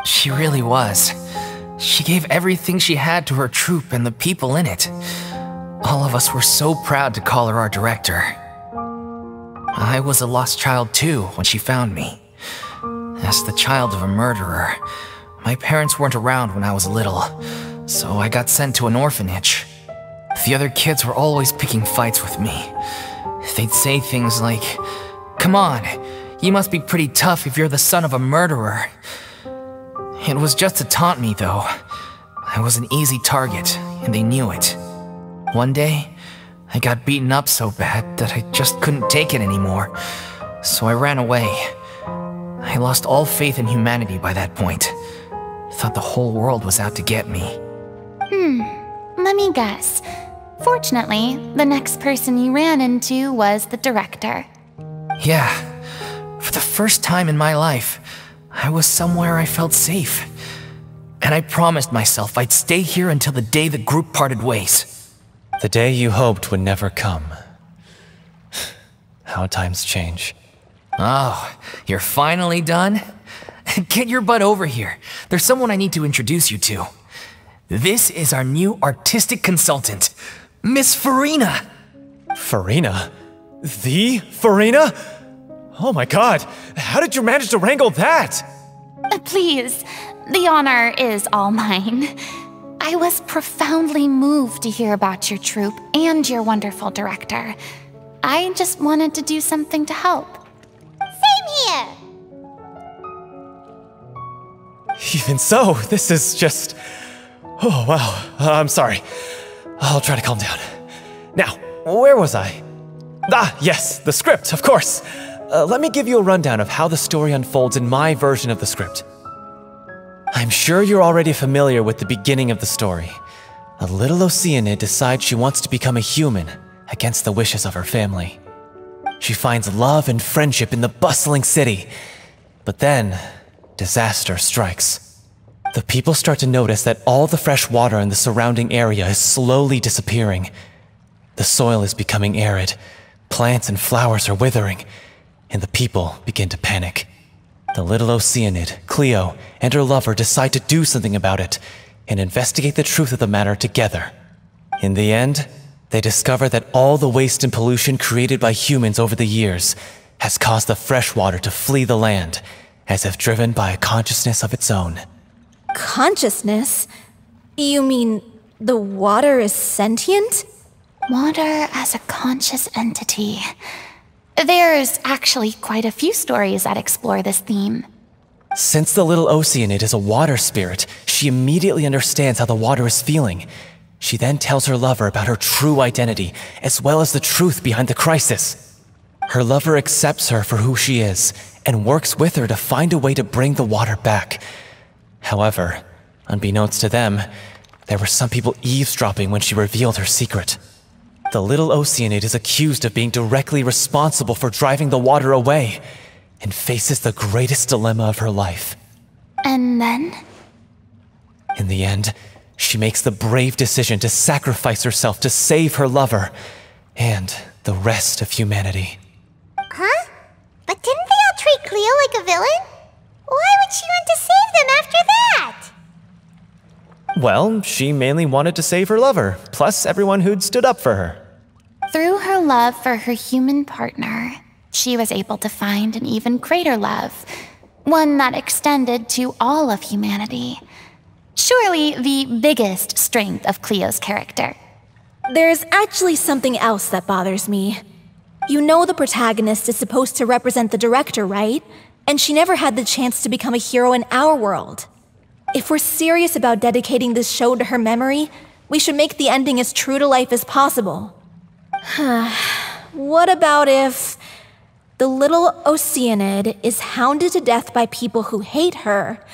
She really was. She gave everything she had to her troupe and the people in it. All of us were so proud to call her our director. I was a lost child too when she found me. As the child of a murderer, my parents weren't around when I was little, so I got sent to an orphanage. The other kids were always picking fights with me. They'd say things like, "Come on, you must be pretty tough if you're the son of a murderer." It was just to taunt me, though. I was an easy target, and they knew it. One day, I got beaten up so bad that I just couldn't take it anymore, so I ran away. I lost all faith in humanity by that point. Thought the whole world was out to get me. Let me guess. Fortunately, the next person you ran into was the director. Yeah, for the first time in my life, I was somewhere I felt safe. And I promised myself I'd stay here until the day the group parted ways. The day you hoped would never come. How times change. Oh, you're finally done? Get your butt over here. There's someone I need to introduce you to. This is our new artistic consultant, Miss Furina. Furina? The Furina? Oh my god, how did you manage to wrangle that? Please, the honor is all mine. I was profoundly moved to hear about your troupe and your wonderful director. I just wanted to do something to help. Same here. Even so, this is just... Oh, wow. I'm sorry. I'll try to calm down. Now, where was I? Ah, yes, the script, of course. Let me give you a rundown of how the story unfolds in my version of the script. I'm sure you're already familiar with the beginning of the story. A Little Oceanid decides she wants to become a human against the wishes of her family. She finds love and friendship in the bustling city. But then, disaster strikes. The people start to notice that all the fresh water in the surrounding area is slowly disappearing. The soil is becoming arid, plants and flowers are withering, and the people begin to panic. The Little Oceanid, Cleo, and her lover decide to do something about it and investigate the truth of the matter together. In the end, they discover that all the waste and pollution created by humans over the years has caused the fresh water to flee the land, as if driven by a consciousness of its own. Consciousness? You mean the water is sentient? Water as a conscious entity. There's actually quite a few stories that explore this theme. Since the Little Oceanid is a water spirit, she immediately understands how the water is feeling. She then tells her lover about her true identity, as well as the truth behind the crisis. Her lover accepts her for who she is, and works with her to find a way to bring the water back. However, unbeknownst to them, there were some people eavesdropping when she revealed her secret. The Little Oceanid is accused of being directly responsible for driving the water away, and faces the greatest dilemma of her life. And then? In the end, she makes the brave decision to sacrifice herself to save her lover, and the rest of humanity. Huh? But didn't they all treat Cleo like a villain? Why would she want to save them after that? Well, she mainly wanted to save her lover, plus everyone who'd stood up for her. Through her love for her human partner, she was able to find an even greater love, one that extended to all of humanity. Surely the biggest strength of Cleo's character. There's actually something else that bothers me. You know the protagonist is supposed to represent the director, right? And she never had the chance to become a hero in our world. If we're serious about dedicating this show to her memory, we should make the ending as true to life as possible. What about if the Little Oceanid is hounded to death by people who hate her,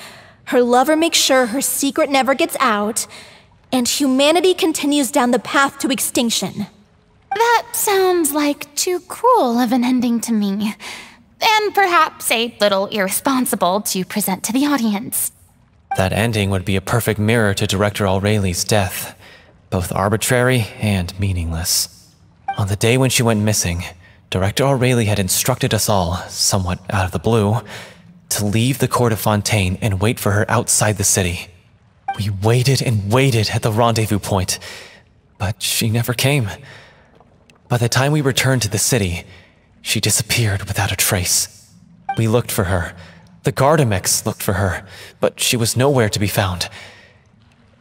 her lover makes sure her secret never gets out, and humanity continues down the path to extinction? That sounds like too cruel of an ending to me, and perhaps a little irresponsible to present to the audience. That ending would be a perfect mirror to Director Aureli's death, both arbitrary and meaningless. On the day when she went missing, Director Aurelie had instructed us all, somewhat out of the blue, to leave the court of Fontaine and wait for her outside the city. We waited and waited at the rendezvous point, but she never came. By the time we returned to the city, she disappeared without a trace. We looked for her. The Gardamex looked for her, but she was nowhere to be found.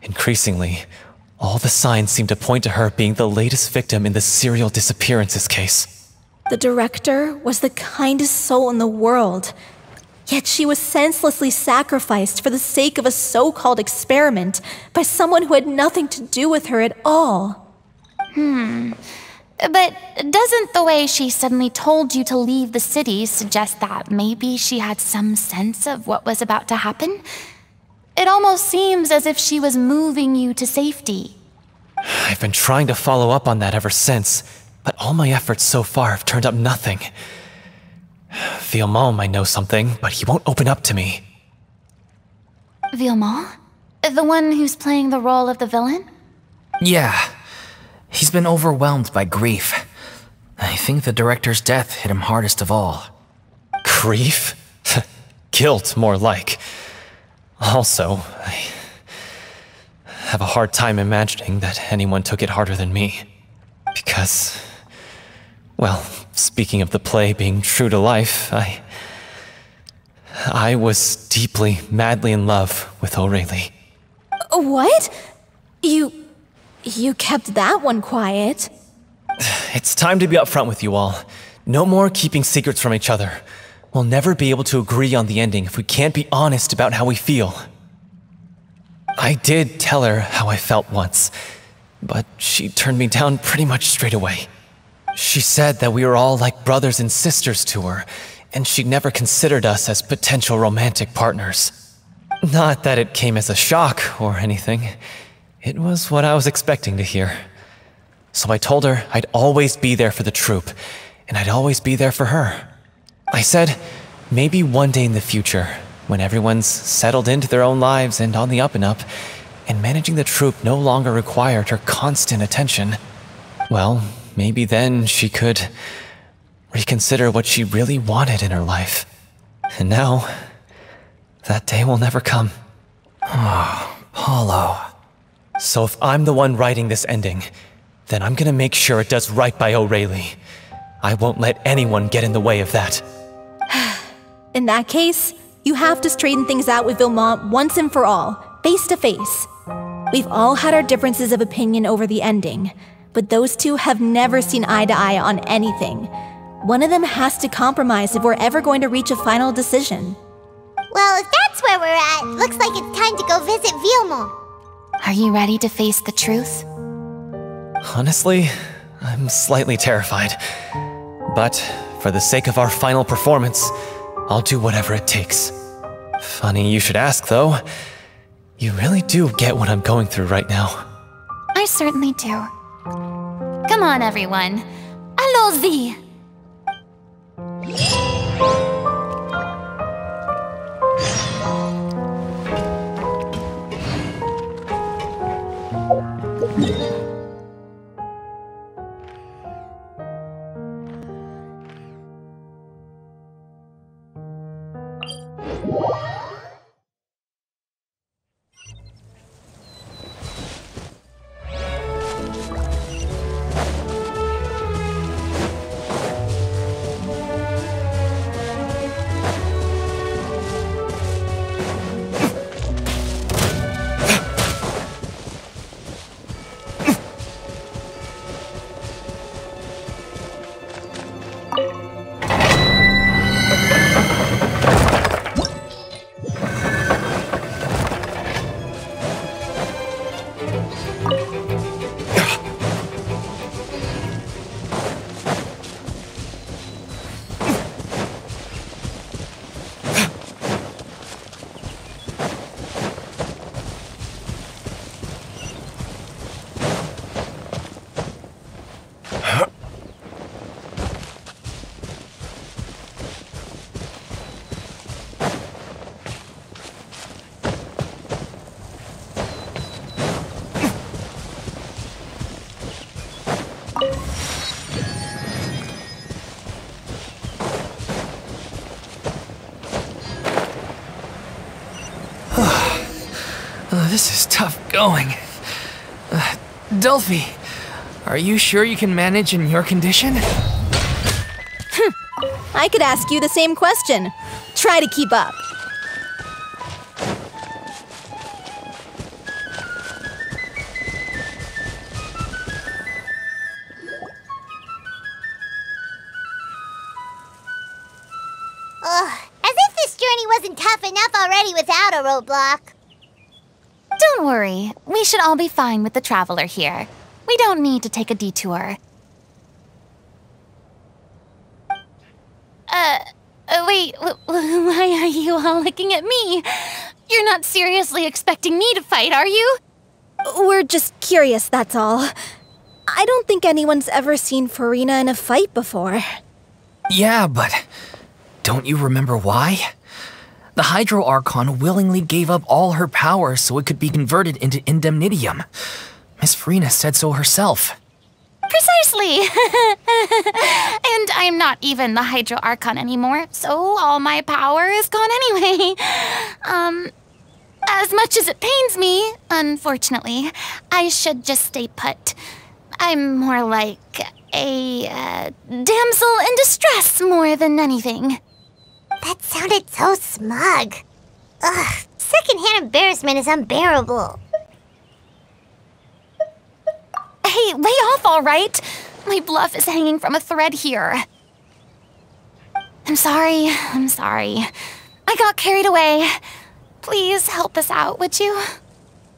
Increasingly, all the signs seemed to point to her being the latest victim in the serial disappearances case. The director was the kindest soul in the world, yet she was senselessly sacrificed for the sake of a so-called experiment by someone who had nothing to do with her at all. But doesn't the way she suddenly told you to leave the city suggest that maybe she had some sense of what was about to happen? It almost seems as if she was moving you to safety. I've been trying to follow up on that ever since, but all my efforts so far have turned up nothing. Villemont might know something, but he won't open up to me. Villemont? The one who's playing the role of the villain? Yeah. He's been overwhelmed by grief. I think the director's death hit him hardest of all. Grief? Guilt, more like. Also, I have a hard time imagining that anyone took it harder than me. Because, well, speaking of the play being true to life, I was deeply, madly in love with Aurelie. What? You kept that one quiet. It's time to be upfront with you all. No more keeping secrets from each other. We'll never be able to agree on the ending if we can't be honest about how we feel. I did tell her how I felt once, but she turned me down pretty much straight away. She said that we were all like brothers and sisters to her, and she'd never considered us as potential romantic partners. Not that it came as a shock or anything. It was what I was expecting to hear. So I told her I'd always be there for the troupe, and I'd always be there for her. I said, maybe one day in the future, when everyone's settled into their own lives and on the up and up, and managing the troupe no longer required her constant attention, well, maybe then she could reconsider what she really wanted in her life. And now, that day will never come. Oh, Paulo. So if I'm the one writing this ending, then I'm gonna make sure it does right by Aurelie. I won't let anyone get in the way of that. In that case, you have to straighten things out with Villemont once and for all, face to face. We've all had our differences of opinion over the ending, but those two have never seen eye to eye on anything. One of them has to compromise if we're ever going to reach a final decision. Well, if that's where we're at, looks like it's time to go visit Villemont. Are you ready to face the truth? Honestly, I'm slightly terrified. But for the sake of our final performance, I'll do whatever it takes. Funny you should ask, though. You really do get what I'm going through right now. I certainly do. Come on, everyone. Allons-y! this is tough going. Delphi, are you sure you can manage in your condition? I could ask you the same question. Try to keep up. As if this journey wasn't tough enough already without a roadblock. Don't worry. We should all be fine with the traveler here. We don't need to take a detour. Wait, why are you all looking at me? You're not seriously expecting me to fight, are you? We're just curious, that's all. I don't think anyone's ever seen Furina in a fight before. Yeah, but don't you remember why? The Hydro Archon willingly gave up all her power so it could be converted into indemnitium. Miss Furina said so herself. Precisely! And I'm not even the Hydro Archon anymore, so all my power is gone anyway. As much as it pains me, unfortunately, I should just stay put. I'm more like a damsel in distress more than anything. That sounded so smug. Ugh, secondhand embarrassment is unbearable. Hey, lay off, all right? My bluff is hanging from a thread here. I'm sorry. I got carried away. Please help us out, would you?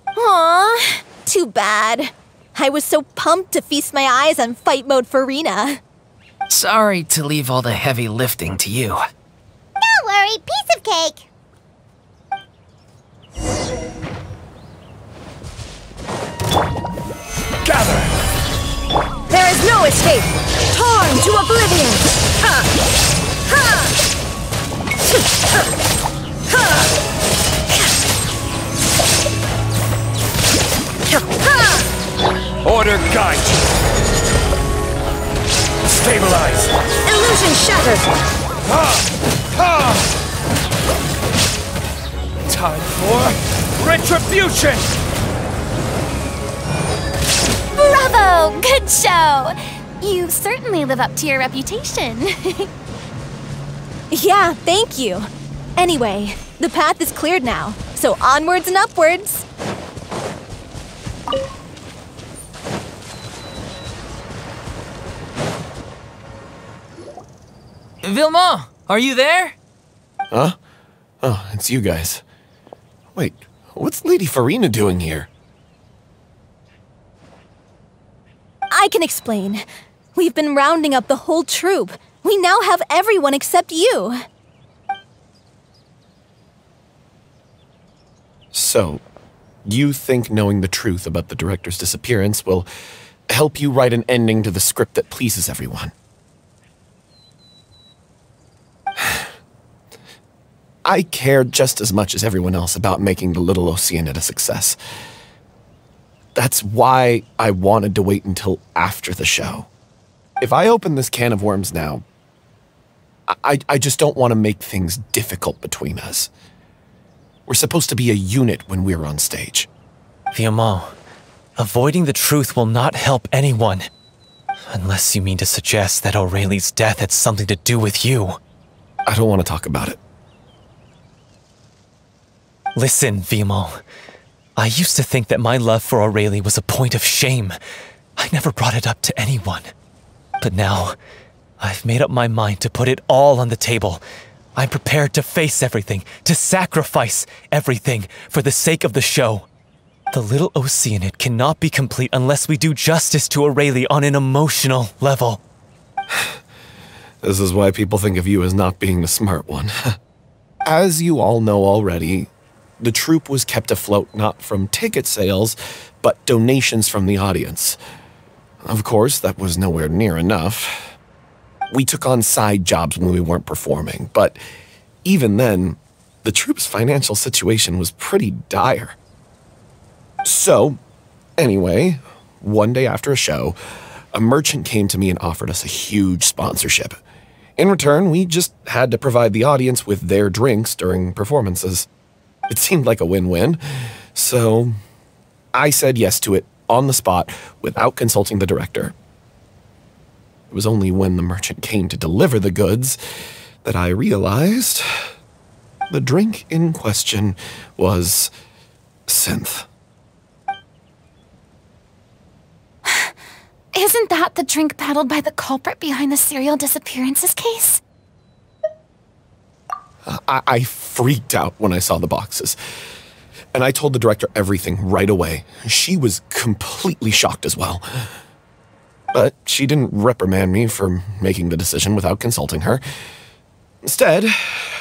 Aw, too bad. I was so pumped to feast my eyes on fight mode Furina. Sorry to leave all the heavy lifting to you. Don't worry, piece of cake. Gather! There is no escape! Torn to oblivion! Ha! Ha! Order guide you! Stabilize! Illusion shattered! Time for retribution! Bravo! Good show! You certainly live up to your reputation. Yeah, thank you. Anyway, the path is cleared now, so onwards and upwards. Vilma, are you there? Huh? Oh, it's you guys. Wait, what's Lady Furina doing here? I can explain. We've been rounding up the whole troop. We now have everyone except you. So, you think knowing the truth about the director's disappearance will help you write an ending to the script that pleases everyone? I care just as much as everyone else about making the Little Oceanid a success. That's why I wanted to wait until after the show. If I open this can of worms now, I just don't want to make things difficult between us. We're supposed to be a unit when we're on stage. Vilma, avoiding the truth will not help anyone. Unless you mean to suggest that Aurelie's death had something to do with you. I don't want to talk about it. Listen, Vilma. I used to think that my love for Aurelie was a point of shame. I never brought it up to anyone. But now, I've made up my mind to put it all on the table. I'm prepared to face everything, to sacrifice everything for the sake of the show. The Little Oceanid cannot be complete unless we do justice to Aurelie on an emotional level. This is why people think of you as not being the smart one. As you all know already, the troupe was kept afloat not from ticket sales, but donations from the audience. Of course, that was nowhere near enough. We took on side jobs when we weren't performing, but even then, the troupe's financial situation was pretty dire. So, anyway, one day after a show, a merchant came to me and offered us a huge sponsorship. In return, we just had to provide the audience with their drinks during performances. It seemed like a win-win, So I said yes to it on the spot without consulting the director. It was only when the merchant came to deliver the goods that I realized the drink in question was synth. Isn't that the drink peddled by the culprit behind the serial disappearances case? I freaked out when I saw the boxes. And I told the director everything right away. She was completely shocked as well. But she didn't reprimand me for making the decision without consulting her. Instead,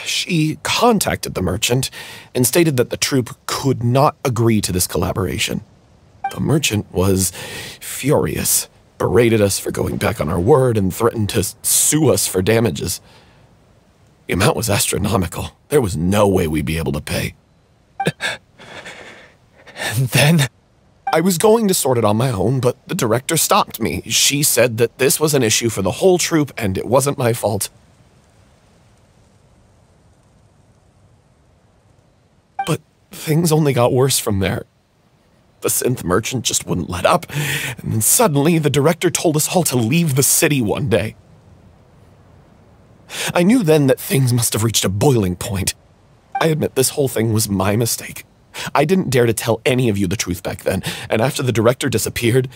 she contacted the merchant and stated that the troupe could not agree to this collaboration. The merchant was furious, berated us for going back on our word, and threatened to sue us for damages. The amount was astronomical. There was no way we'd be able to pay. And then? I was going to sort it on my own, but the director stopped me. She said that this was an issue for the whole troupe and it wasn't my fault. But things only got worse from there. The synth merchant just wouldn't let up, and then suddenly the director told us all to leave the city one day. I knew then that things must have reached a boiling point. I admit this whole thing was my mistake. I didn't dare to tell any of you the truth back then, and after the director disappeared,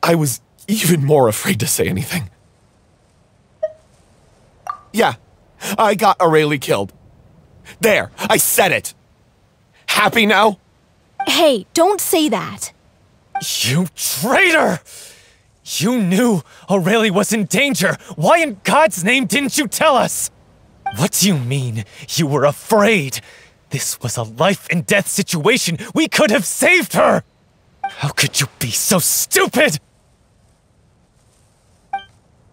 I was even more afraid to say anything. Yeah, I got Aurelie killed. There, I said it. Happy now? Hey, don't say that. You traitor! You knew Aurelie was in danger. Why in God's name didn't you tell us? What do you mean, you were afraid? This was a life-and-death situation. We could have saved her! How could you be so stupid?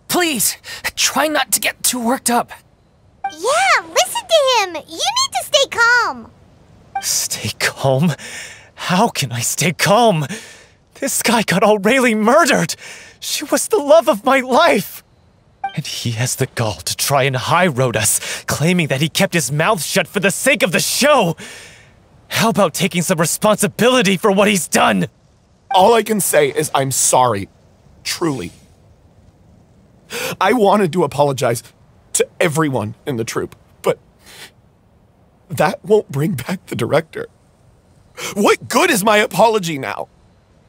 Please, try not to get too worked up. Yeah, listen to him! You need to stay calm! Stay calm? How can I stay calm? This guy got Aurelie murdered! She was the love of my life! And he has the gall to try and high-road us, claiming that he kept his mouth shut for the sake of the show! How about taking some responsibility for what he's done? All I can say is I'm sorry. Truly. I wanted to apologize to everyone in the troupe, but that won't bring back the director. What good is my apology now?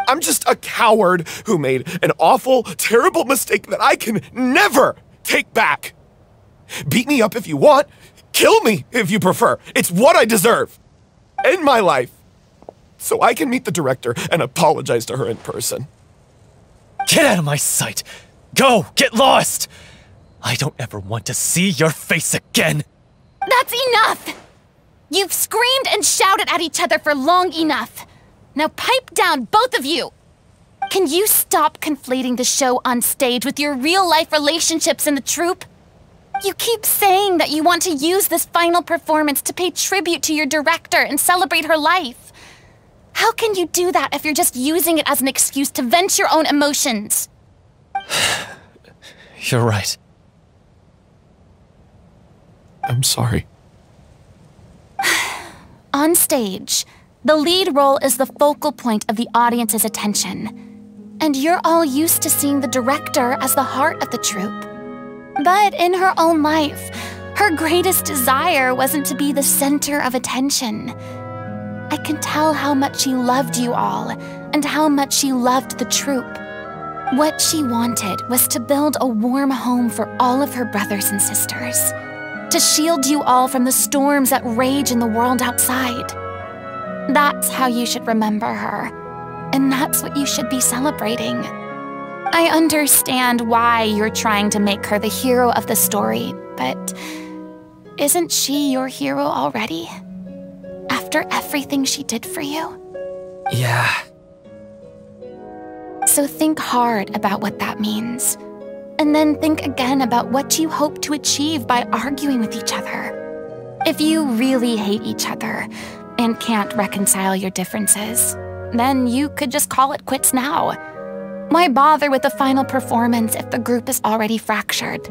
I'm just a coward who made an awful, terrible mistake that I can never take back. Beat me up if you want. Kill me if you prefer. It's what I deserve. End my life. So I can meet the director and apologize to her in person. Get out of my sight! Go! Get lost! I don't ever want to see your face again! That's enough! You've screamed and shouted at each other for long enough. Now pipe down, both of you! Can you stop conflating the show on stage with your real-life relationships in the troupe? You keep saying that you want to use this final performance to pay tribute to your director and celebrate her life. How can you do that if you're just using it as an excuse to vent your own emotions? You're right. I'm sorry. On stage, the lead role is the focal point of the audience's attention. And you're all used to seeing the director as the heart of the troupe. But in her own life, her greatest desire wasn't to be the center of attention. I can tell how much she loved you all, and how much she loved the troupe. What she wanted was to build a warm home for all of her brothers and sisters, to shield you all from the storms that rage in the world outside. That's how you should remember her, and that's what you should be celebrating. I understand why you're trying to make her the hero of the story, but isn't she your hero already? After everything she did for you? Yeah. So think hard about what that means. And then think again about what you hope to achieve by arguing with each other. If you really hate each other and can't reconcile your differences, then you could just call it quits now. Why bother with the final performance if the group is already fractured?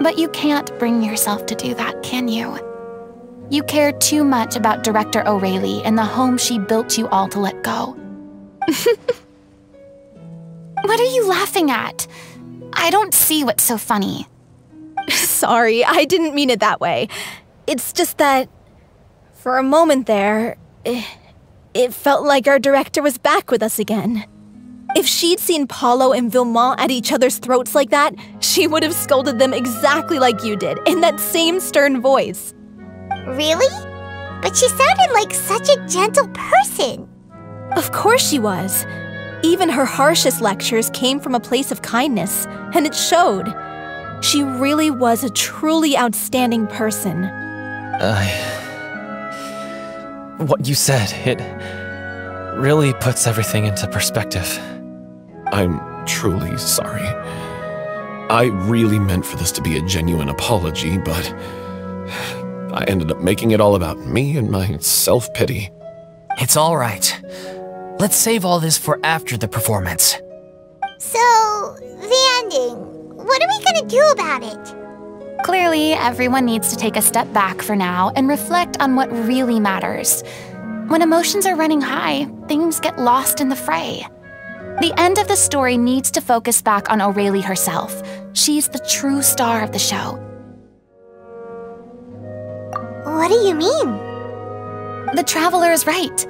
But you can't bring yourself to do that, can you? You care too much about Director O'Reilly and the home she built you all to let go. What are you laughing at? I don't see what's so funny. Sorry, I didn't mean it that way. It's just that, for a moment there, it felt like our director was back with us again. If she'd seen Paulo and Villemont at each other's throats like that, she would have scolded them exactly like you did, in that same stern voice. Really? But she sounded like such a gentle person. Of course she was. Even her harshest lectures came from a place of kindness, and it showed. She really was a truly outstanding person. What you said, it really puts everything into perspective. I'm truly sorry. I really meant for this to be a genuine apology, but I ended up making it all about me and my self-pity. It's all right. Let's save all this for after the performance. So, the ending. What are we gonna do about it? Clearly, everyone needs to take a step back for now and reflect on what really matters. When emotions are running high, things get lost in the fray. The end of the story needs to focus back on O'Reilly herself. She's the true star of the show. What do you mean? The Traveler is right.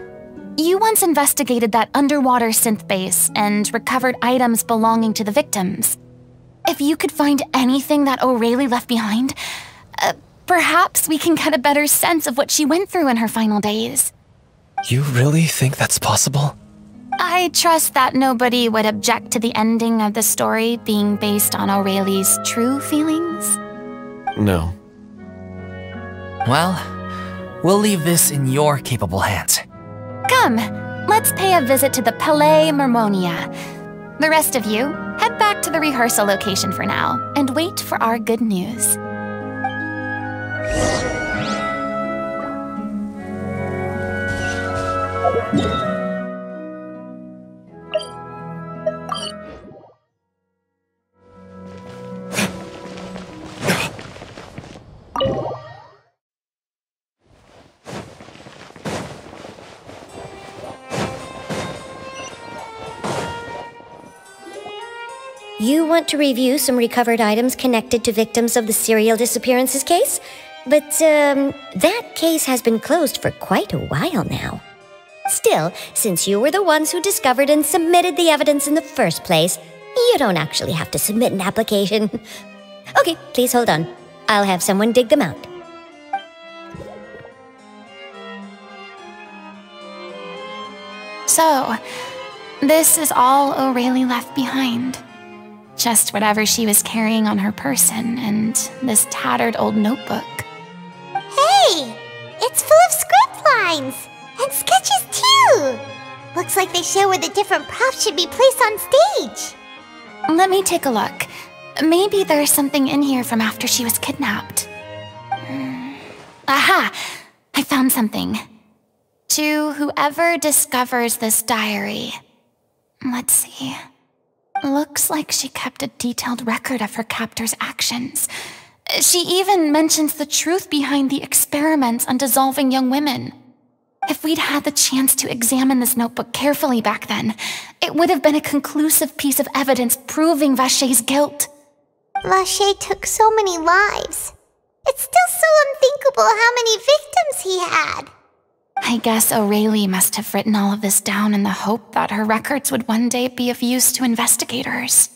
You once investigated that underwater synth base and recovered items belonging to the victims. If you could find anything that O'Reilly left behind, perhaps we can get a better sense of what she went through in her final days. You really think that's possible? I trust that nobody would object to the ending of the story being based on O'Reilly's true feelings. No. Well, we'll leave this in your capable hands. Come, let's pay a visit to the Palais Mermonia. The rest of you, head back to the rehearsal location for now and wait for our good news. You want to review some recovered items connected to victims of the serial disappearances case? But, that case has been closed for quite a while now. Still, since you were the ones who discovered and submitted the evidence in the first place, you don't actually have to submit an application. Okay, please hold on. I'll have someone dig them out. So, this is all O'Reilly left behind. Just whatever she was carrying on her person and this tattered old notebook. Hey! It's full of script lines! And sketches too! Looks like they show where the different props should be placed on stage. Let me take a look. Maybe there's something in here from after she was kidnapped. Aha! I found something. To whoever discovers this diary. Let's see. Looks like she kept a detailed record of her captor's actions. She even mentions the truth behind the experiments on dissolving young women. If we'd had the chance to examine this notebook carefully back then, it would have been a conclusive piece of evidence proving Vachey's guilt. Vachey took so many lives. It's still so unthinkable how many victims he had. I guess O'Reilly must have written all of this down in the hope that her records would one day be of use to investigators.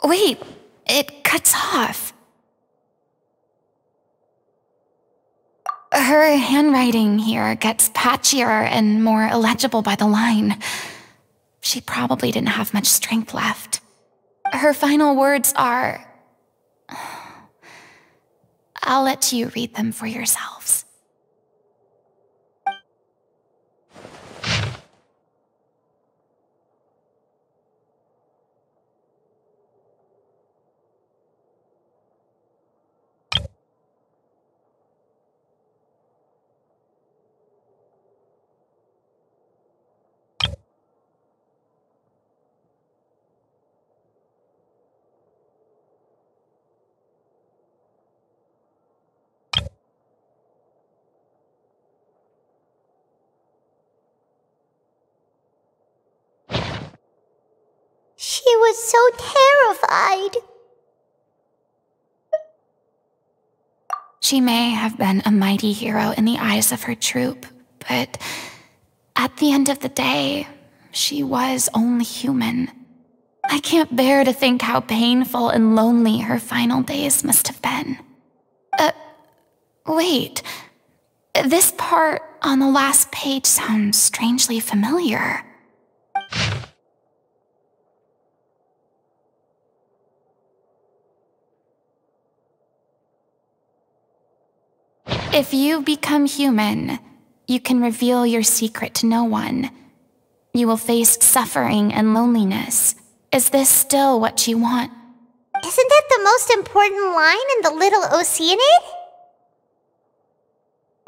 Wait, it cuts off. Her handwriting here gets patchier and more illegible by the line. She probably didn't have much strength left. Her final words are... I'll let you read them for yourselves. was so terrified. She may have been a mighty hero in the eyes of her troop, but at the end of the day, she was only human. I can't bear to think how painful and lonely her final days must have been. Wait. This part on the last page sounds strangely familiar. If you become human, you can reveal your secret to no one. You will face suffering and loneliness. Is this still what you want? Isn't that the most important line in the Little Oceanid?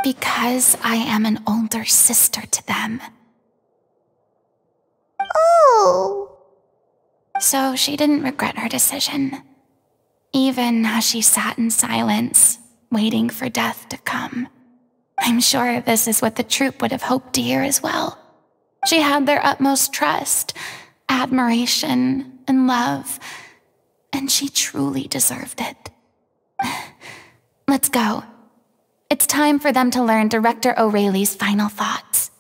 Because I am an older sister to them. Oh. So she didn't regret her decision, even as she sat in silence, waiting for death to come. I'm sure this is what the troupe would have hoped to hear as well. She had their utmost trust, admiration, and love, and she truly deserved it. Let's go. It's time for them to learn Director O'Reilly's final thoughts.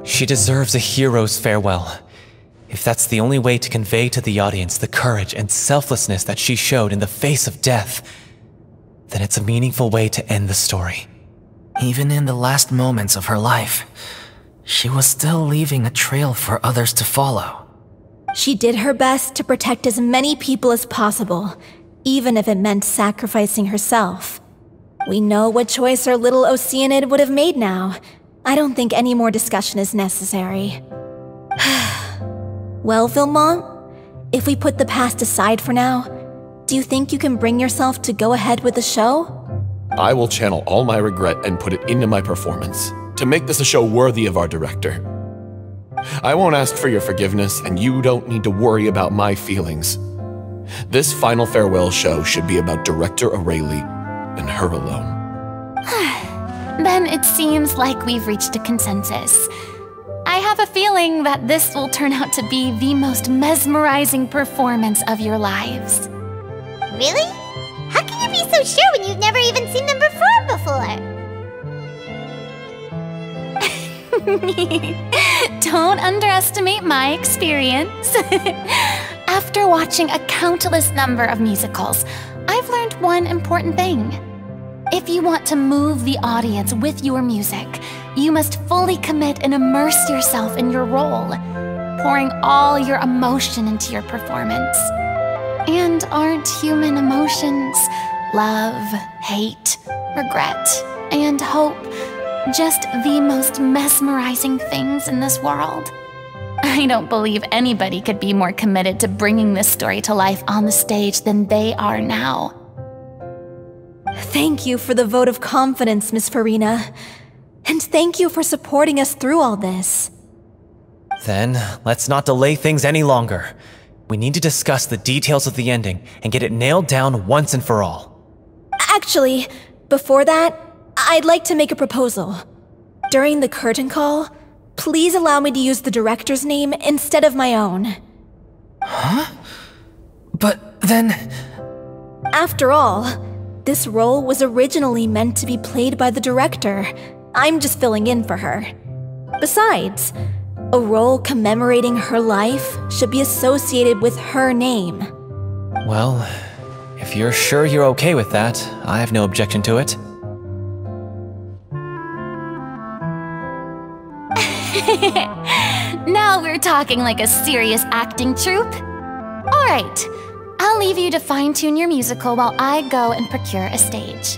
She deserves a hero's farewell. If that's the only way to convey to the audience the courage and selflessness that she showed in the face of death, then it's a meaningful way to end the story. Even in the last moments of her life, she was still leaving a trail for others to follow. She did her best to protect as many people as possible, even if it meant sacrificing herself. We know what choice our Little Oceanid would have made now. I don't think any more discussion is necessary. Well, Vilmont, if we put the past aside for now, do you think you can bring yourself to go ahead with the show? I will channel all my regret and put it into my performance, to make this a show worthy of our director. I won't ask for your forgiveness, and you don't need to worry about my feelings. This final farewell show should be about Director O'Reilly and her alone. Then it seems like we've reached a consensus. I have a feeling that this will turn out to be the most mesmerizing performance of your lives. Really? How can you be so sure when you've never even seen them perform before? Don't underestimate my experience. After watching a countless number of musicals, I've learned one important thing. If you want to move the audience with your music, you must fully commit and immerse yourself in your role, pouring all your emotion into your performance. And aren't human emotions, love, hate, regret, and hope, just the most mesmerizing things in this world? I don't believe anybody could be more committed to bringing this story to life on the stage than they are now. Thank you for the vote of confidence, Miss Furina. And thank you for supporting us through all this. Then, let's not delay things any longer. We need to discuss the details of the ending and get it nailed down once and for all. Actually, before that, I'd like to make a proposal. During the curtain call, please allow me to use the director's name instead of my own. Huh? But then... After all, this role was originally meant to be played by the director. I'm just filling in for her. Besides, A role commemorating her life should be associated with her name. Well, if you're sure you're okay with that, I have no objection to it. Now we're talking like a serious acting troupe. All right, I'll leave you to fine-tune your musical while I go and procure a stage.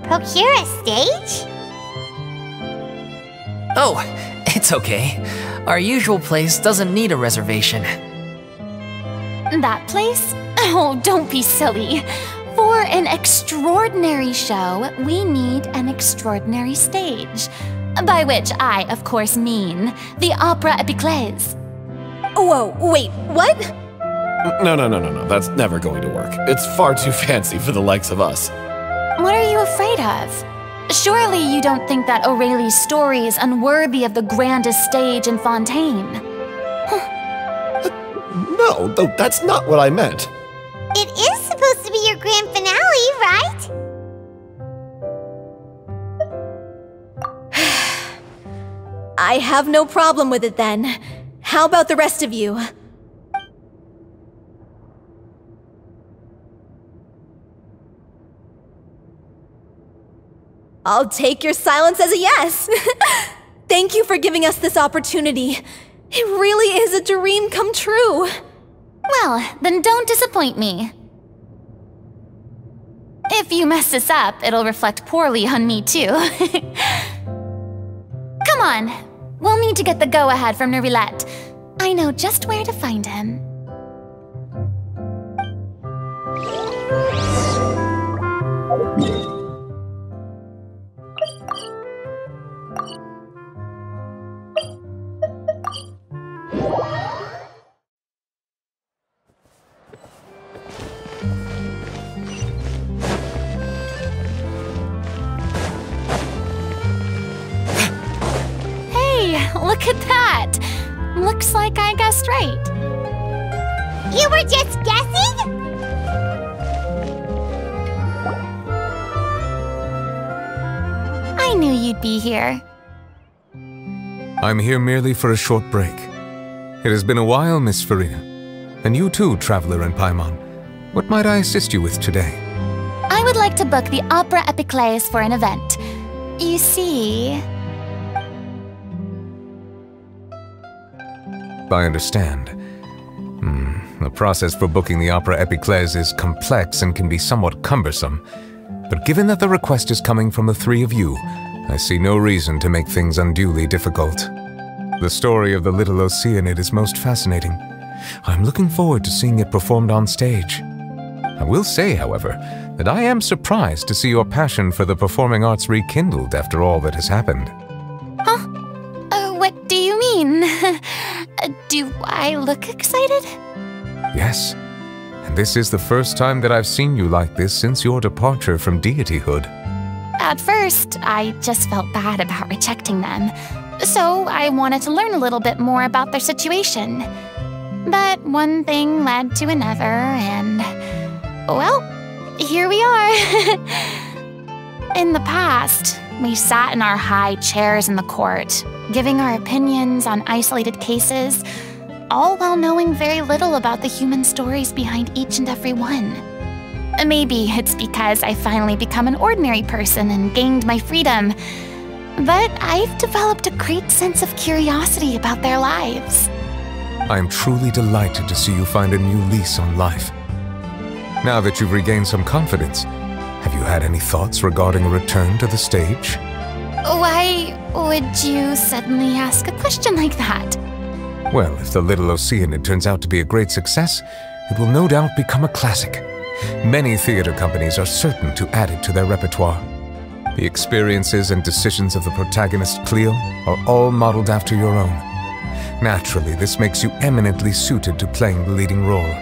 Procure a stage? Oh, it's okay. Our usual place doesn't need a reservation. That place? Oh, don't be silly. For an extraordinary show, we need an extraordinary stage. By which I, of course, mean the Opera Epiclese. Whoa, wait, what? No, that's never going to work. It's far too fancy for the likes of us. What are you afraid of? Surely you don't think that Aurelie's story is unworthy of the grandest stage in Fontaine. No, that's not what I meant. It is supposed to be your grand finale, right? I have no problem with it then. How about the rest of you? I'll take your silence as a yes. Thank you for giving us this opportunity. It really is a dream come true. Well, then don't disappoint me. If you mess this up, it'll reflect poorly on me too. Come on, we'll need to get the go-ahead from Nervilette. I know just where to find him. Look at that! Looks like I guessed right. You were just guessing? I knew you'd be here. I'm here merely for a short break. It has been a while, Miss Furina. And you too, traveler in Paimon. What might I assist you with today? I would like to book the Opera Epiclese for an event. You see... I understand. The process for booking the Opera Epiclese is complex and can be somewhat cumbersome. But given that the request is coming from the three of you, I see no reason to make things unduly difficult. The story of the Little Oceanid is most fascinating. I'm looking forward to seeing it performed on stage. I will say, however, that I am surprised to see your passion for the performing arts rekindled after all that has happened. Huh? What do you mean? Do I look excited? Yes, and this is the first time that I've seen you like this since your departure from deityhood. At first, I just felt bad about rejecting them, so I wanted to learn a little bit more about their situation. But one thing led to another, and... well, here we are. In the past, we sat in our high chairs in the court, giving our opinions on isolated cases, all while knowing very little about the human stories behind each and every one. Maybe it's because I finally become an ordinary person and gained my freedom, but I've developed a great sense of curiosity about their lives. I am truly delighted to see you find a new lease on life. Now that you've regained some confidence, have you had any thoughts regarding a return to the stage? Why would you suddenly ask a question like that? Well, if the Little Oceanid turns out to be a great success, it will no doubt become a classic. Many theater companies are certain to add it to their repertoire. The experiences and decisions of the protagonist Cleo are all modeled after your own. Naturally, this makes you eminently suited to playing the leading role.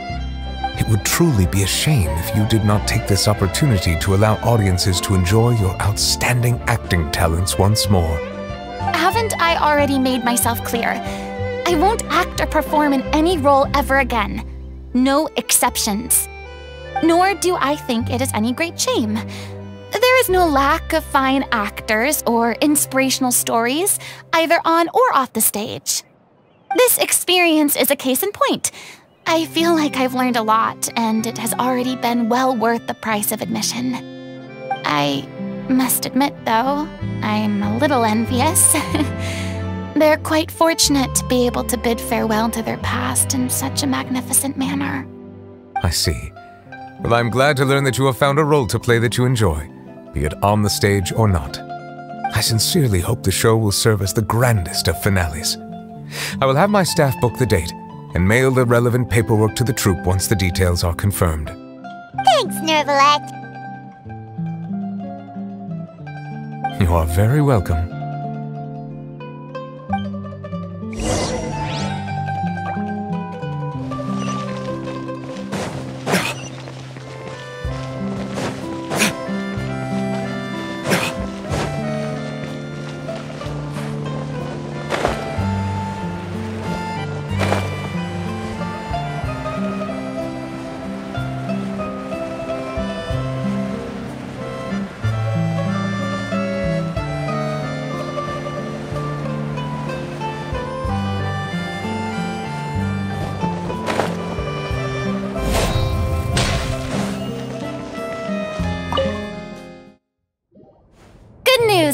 It would truly be a shame if you did not take this opportunity to allow audiences to enjoy your outstanding acting talents once more. Haven't I already made myself clear? I won't act or perform in any role ever again. No exceptions. Nor do I think it is any great shame. There There is no lack of fine actors or inspirational stories, either on or off the stage. This experience is a case in point. I feel like I've learned a lot, and it has already been well worth the price of admission. I must admit, though, I'm a little envious. They're quite fortunate to be able to bid farewell to their past in such a magnificent manner. I see. Well, I'm glad to learn that you have found a role to play that you enjoy, be it on the stage or not. I sincerely hope the show will serve as the grandest of finales. I will have my staff book the date and mail the relevant paperwork to the troupe once the details are confirmed. Thanks, Nervalette. You are very welcome.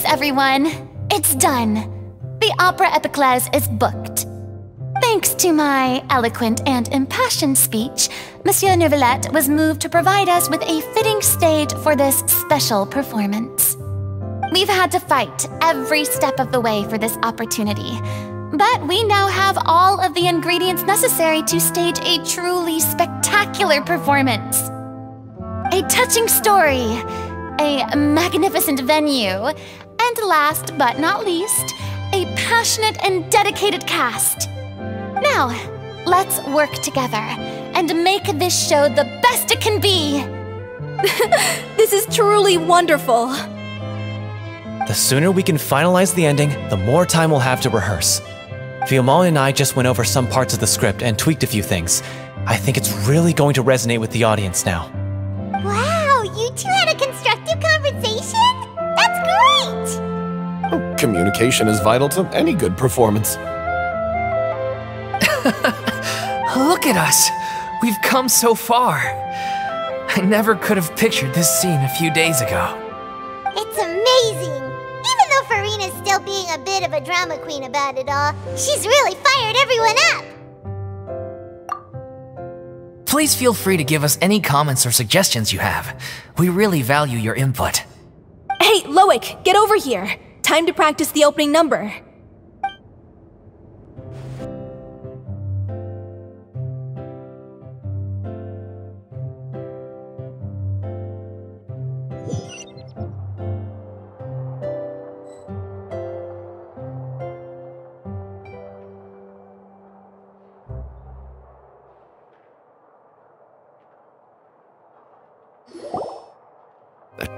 Everyone, it's done. The Opera Epiclese is booked. Thanks to my eloquent and impassioned speech, Monsieur Nervalette was moved to provide us with a fitting stage for this special performance. We've had to fight every step of the way for this opportunity, but we now have all of the ingredients necessary to stage a truly spectacular performance. A touching story, a magnificent venue, and last but not least, a passionate and dedicated cast. Now, let's work together and make this show the best it can be. This is truly wonderful. The sooner we can finalize the ending, the more time we'll have to rehearse. Fiamma and I just went over some parts of the script and tweaked a few things. I think it's really going to resonate with the audience now. Wow, you two had a constructive conversation? That's great! Communication is vital to any good performance. Look at us! We've come so far. I never could have pictured this scene a few days ago. It's amazing! Even though Furina's still being a bit of a drama queen about it all, she's really fired everyone up! Please feel free to give us any comments or suggestions you have. We really value your input. Hey, Loic, get over here! Time to practice the opening number.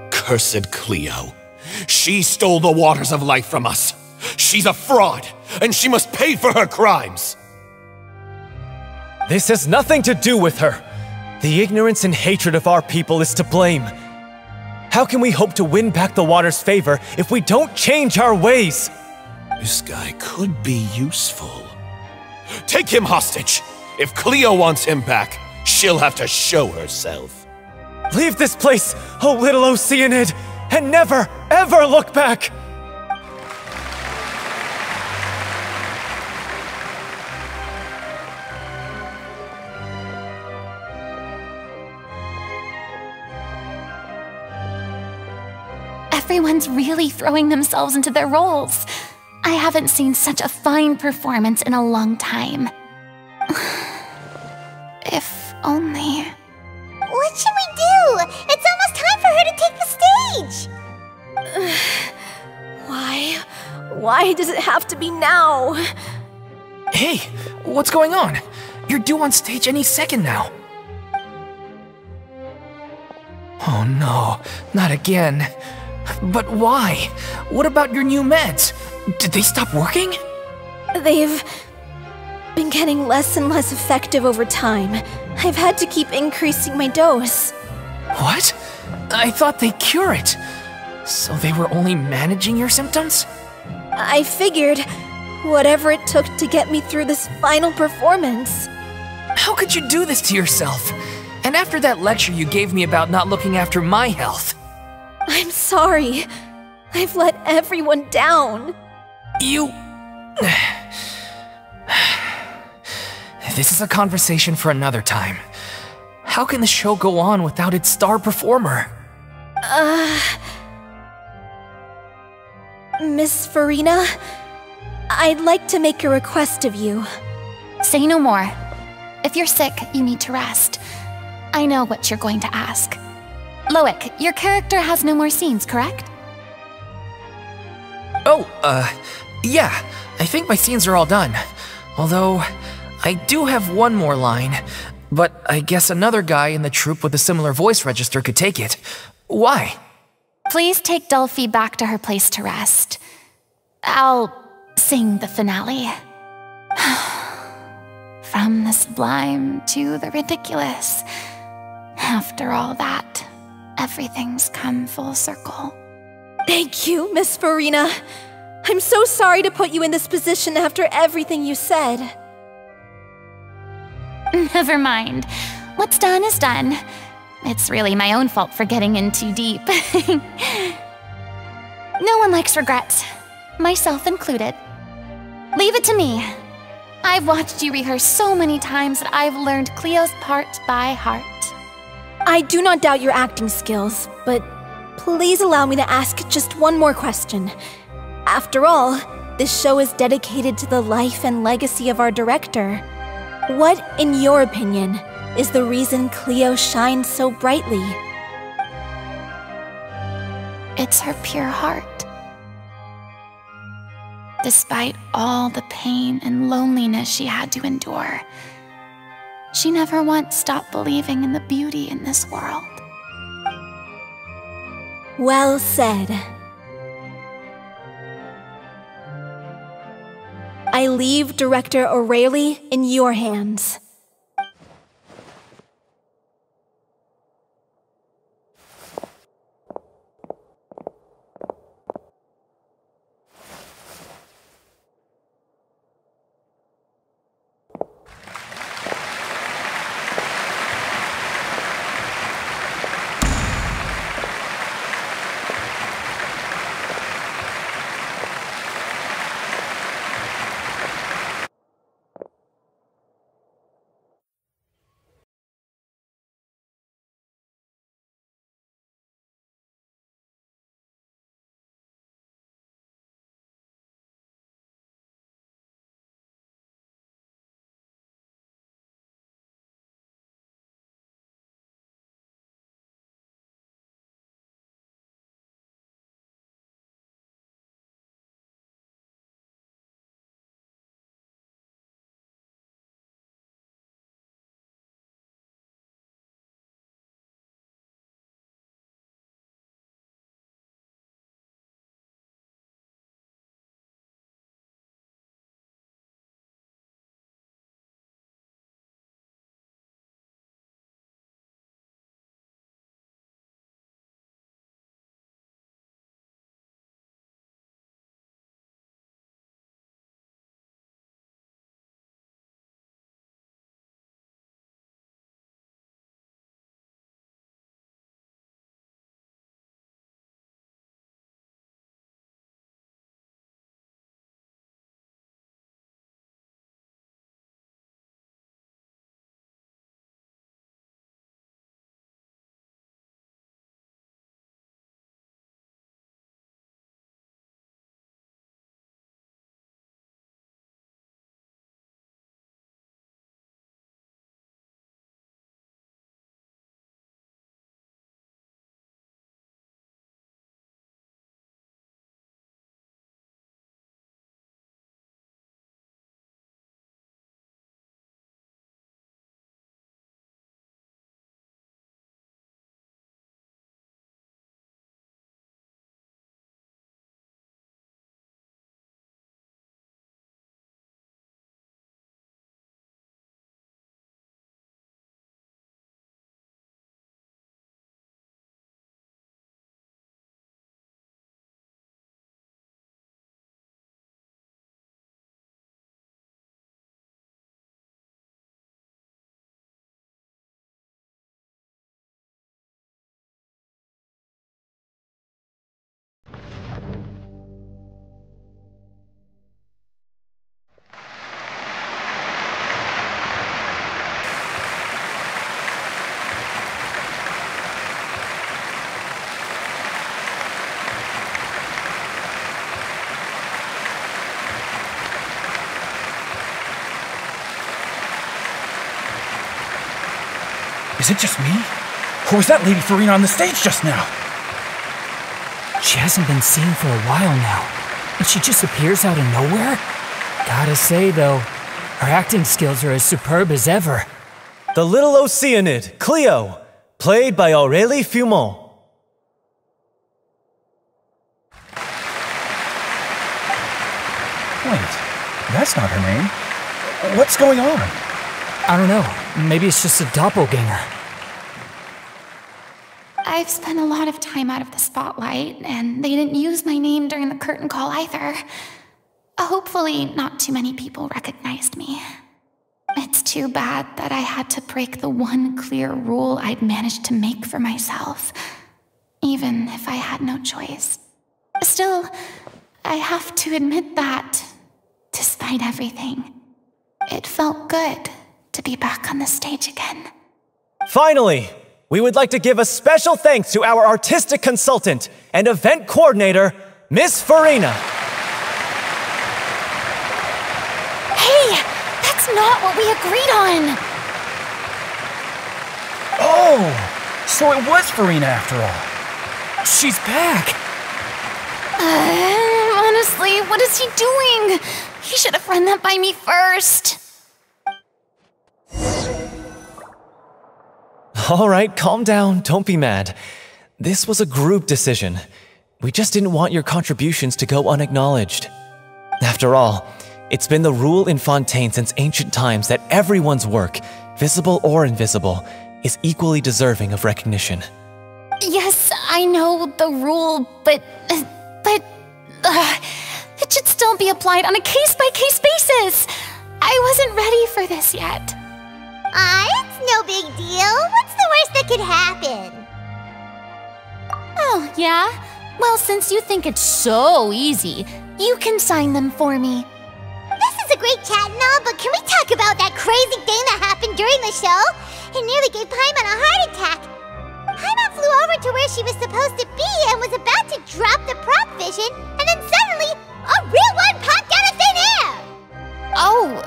Cursed Cleo. She stole the waters of life from us. She's a fraud, and she must pay for her crimes. This has nothing to do with her. The ignorance and hatred of our people is to blame. How can we hope to win back the water's favor if we don't change our ways? This guy could be useful. Take him hostage. If Cleo wants him back, she'll have to show herself. Leave this place, oh Little Oceanid, and never, ever look back! Everyone's really throwing themselves into their roles. I haven't seen such a fine performance in a long time. If only... What should we do? It's almost time for her to take the stage! Why does it have to be now? Hey, what's going on? You're due on stage any second now. Oh no, not again. But why? What about your new meds? Did they stop working? They've been getting less and less effective over time. I've had to keep increasing my dose. What? I thought they cure it. So they were only managing your symptoms? I figured whatever it took to get me through this final performance. How could you do this to yourself? And after that lecture you gave me about not looking after my health. I'm sorry. I've let everyone down. You... This is a conversation for another time. How can the show go on without its star performer? Miss Furina, I'd like to make a request of you. Say no more. If you're sick, you need to rest. I know what you're going to ask. Loic, your character has no more scenes, correct? Oh, yeah. I think my scenes are all done. Although, I do have one more line. But I guess another guy in the troupe with a similar voice register could take it. Why? Please take Delphi back to her place to rest. I'll sing the finale. From the sublime to the ridiculous. After all that, everything's come full circle. Thank you, Miss Furina. I'm so sorry to put you in this position after everything you said. Never mind. What's done is done. It's really my own fault for getting in too deep. No one likes regrets, myself included. Leave it to me. I've watched you rehearse so many times that I've learned Cleo's part by heart. I do not doubt your acting skills, but please allow me to ask just one more question. After all, this show is dedicated to the life and legacy of our director. What, in your opinion, is the reason Cleo shines so brightly? It's her pure heart. Despite all the pain and loneliness she had to endure, she never once stopped believing in the beauty in this world. Well said. I leave Director O'Reilly in your hands. Is it just me? Or was that Lady Furina on the stage just now? She hasn't been seen for a while now, and she just appears out of nowhere? Gotta say, though, her acting skills are as superb as ever. The Little Oceanid, Cleo, played by Aurélie Fumont. Wait, that's not her name. What's going on? I don't know. Maybe it's just a doppelganger. I've spent a lot of time out of the spotlight, and they didn't use my name during the curtain call either. Hopefully, not too many people recognized me. It's too bad that I had to break the one clear rule I'd managed to make for myself, even if I had no choice. Still, I have to admit that, despite everything, it felt good to be back on the stage again. Finally, we would like to give a special thanks to our artistic consultant and event coordinator, Miss Furina. Hey, that's not what we agreed on! Oh, so it was Furina after all. She's back! Honestly, what is he doing? He should have run that by me first. All right, calm down, don't be mad. This was a group decision. We just didn't want your contributions to go unacknowledged. After all, it's been the rule in Fontaine since ancient times that everyone's work, visible or invisible, is equally deserving of recognition. Yes, I know the rule, but it should still be applied on a case-by-case basis. I wasn't ready for this yet. It's no big deal. What's the worst that could happen? Oh, yeah? Well, since you think it's so easy, you can sign them for me. This is a great chat and all, but can we talk about that crazy thing that happened during the show? It nearly gave Paimon a heart attack. Paimon flew over to where she was supposed to be and was about to drop the prop vision, and then suddenly, a real one popped out of thin air! Oh,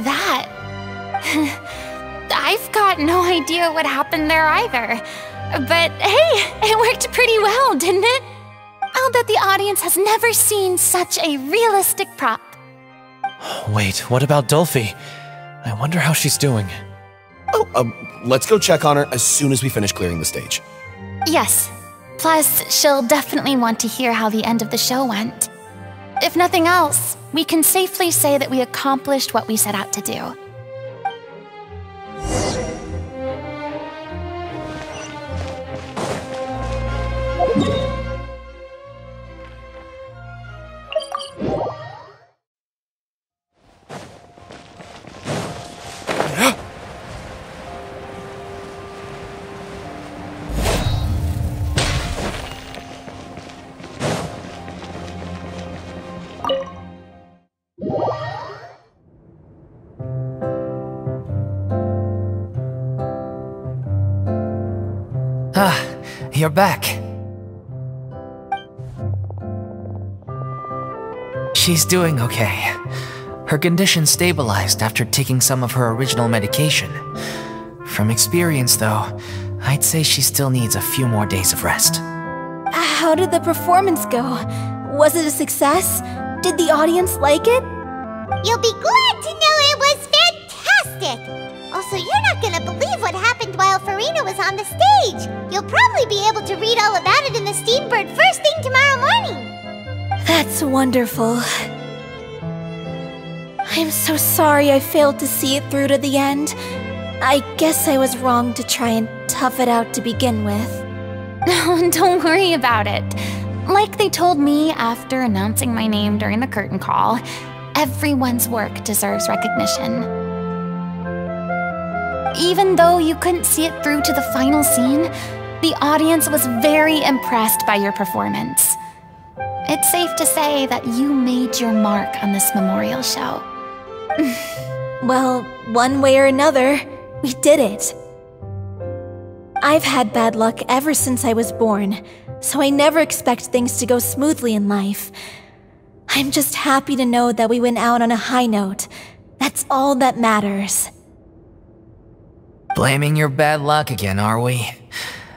that. I've got no idea what happened there either. But hey, it worked pretty well, didn't it? I'll bet the audience has never seen such a realistic prop. Wait, what about Dolphy? I wonder how she's doing. Oh, let's go check on her as soon as we finish clearing the stage. Yes. Plus, she'll definitely want to hear how the end of the show went. If nothing else, we can safely say that we accomplished what we set out to do. You're back. She's doing okay. Her condition stabilized after taking some of her original medication. From experience, though, I'd say she still needs a few more days of rest. How did the performance go? Was it a success? Did the audience like it? You'll be glad to know it was fantastic! Also, you're not gonna believe what happened while Furina was on the stage! You'll probably be able to read all about it in the Steambird first thing tomorrow morning! That's wonderful. I'm so sorry I failed to see it through to the end. I guess I was wrong to try and tough it out to begin with. Don't worry about it. Like they told me after announcing my name during the curtain call, everyone's work deserves recognition. Even though you couldn't see it through to the final scene, the audience was very impressed by your performance. It's safe to say that you made your mark on this memorial show. Well, one way or another, we did it. I've had bad luck ever since I was born, so I never expect things to go smoothly in life. I'm just happy to know that we went out on a high note. That's all that matters. Blaming your bad luck again, are we?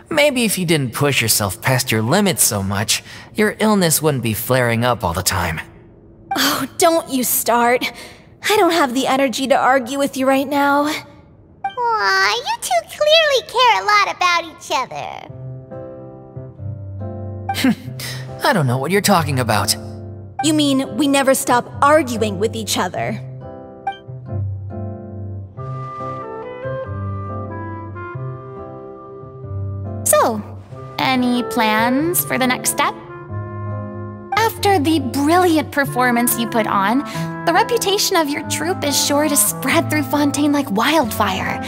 Maybe if you didn't push yourself past your limits so much, your illness wouldn't be flaring up all the time. Oh, don't you start. I don't have the energy to argue with you right now. Aw, you two clearly care a lot about each other. I don't know what you're talking about. You mean we never stop arguing with each other? So, any plans for the next step? After the brilliant performance you put on, the reputation of your troupe is sure to spread through Fontaine like wildfire.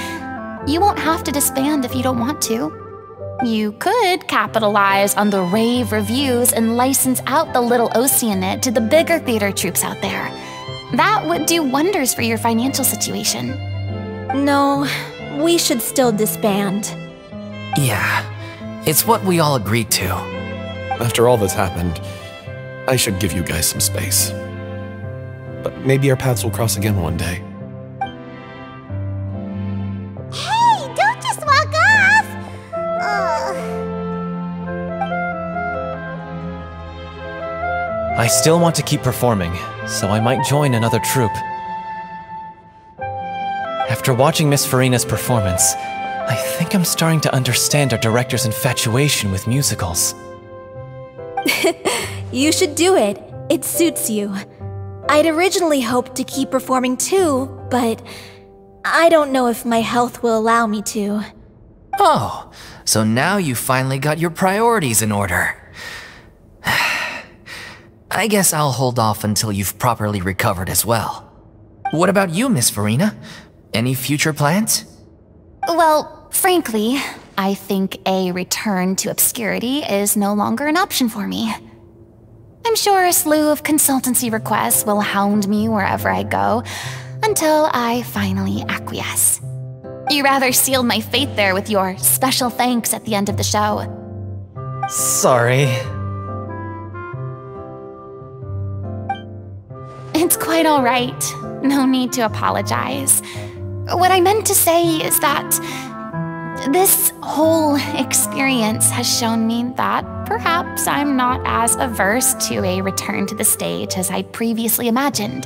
You won't have to disband if you don't want to. You could capitalize on the rave reviews and license out the Little Oceanid to the bigger theater troupes out there. That would do wonders for your financial situation. No, we should still disband. Yeah, it's what we all agreed to. After all that's happened, I should give you guys some space. But maybe our paths will cross again one day. Hey, don't just walk off! I still want to keep performing, so I might join another troupe. After watching Miss Furina's performance, I think I'm starting to understand our director's infatuation with musicals. You should do it. It suits you. I'd originally hoped to keep performing too, but I don't know if my health will allow me to. Oh, so now you finally got your priorities in order. I guess I'll hold off until you've properly recovered as well. What about you, Miss Furina? Any future plans? Well, frankly, I think a return to obscurity is no longer an option for me. I'm sure a slew of consultancy requests will hound me wherever I go, until I finally acquiesce. You rather sealed my fate there with your special thanks at the end of the show. Sorry. It's quite all right. No need to apologize. What I meant to say is that this whole experience has shown me that perhaps I'm not as averse to a return to the stage as I'd previously imagined.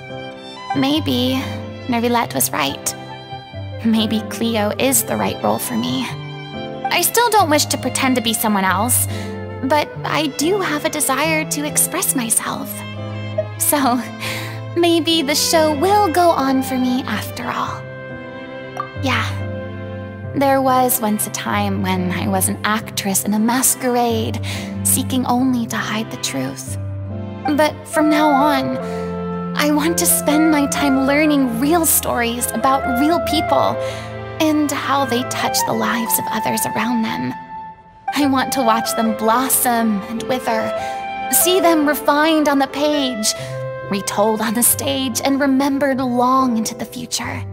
Maybe Nervillette was right. Maybe Cleo is the right role for me. I still don't wish to pretend to be someone else, but I do have a desire to express myself. So, maybe the show will go on for me after all. Yeah. There was once a time when I was an actress in a masquerade, seeking only to hide the truth. But from now on, I want to spend my time learning real stories about real people and how they touch the lives of others around them. I want to watch them blossom and wither, see them refined on the page, retold on the stage, and remembered long into the future.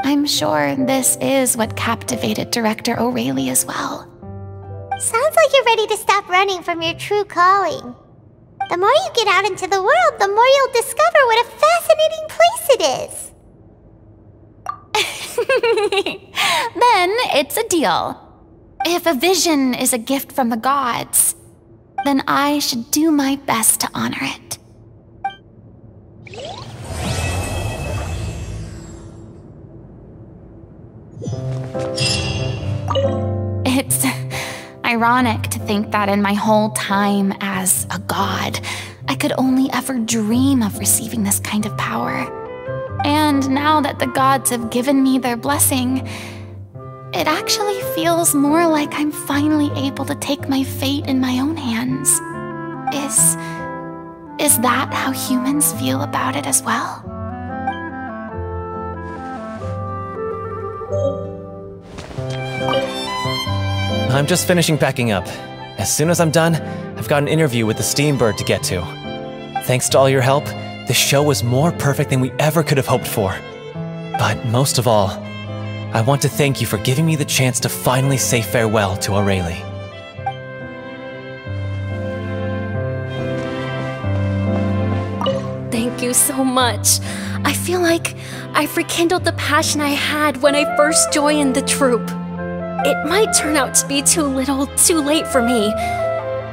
I'm sure this is what captivated director O'Reilly as well. Sounds like you're ready to stop running from your true calling. The more you get out into the world, the more you'll discover what a fascinating place it is. Then it's a deal. If a vision is a gift from the gods, then I should do my best to honor it. It's ironic to think that in my whole time as a god, I could only ever dream of receiving this kind of power. And now that the gods have given me their blessing, it actually feels more like I'm finally able to take my fate in my own hands. Is that how humans feel about it as well? I'm just finishing packing up. As soon as I'm done, I've got an interview with the Steambird to get to. Thanks to all your help, the show was more perfect than we ever could have hoped for. But most of all, I want to thank you for giving me the chance to finally say farewell to O'Reilly. Thank you you so much. I feel like I've rekindled the passion I had when I first joined the troupe. It might turn out to be too little, too late for me.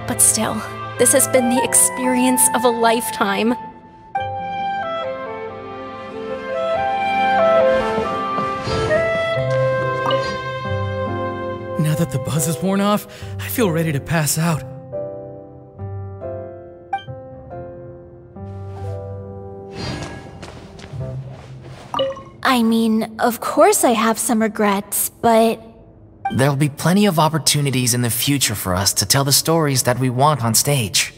But still, this has been the experience of a lifetime. Now that the buzz is worn off, I feel ready to pass out. I mean, of course I have some regrets, but... There'll be plenty of opportunities in the future for us to tell the stories that we want on stage.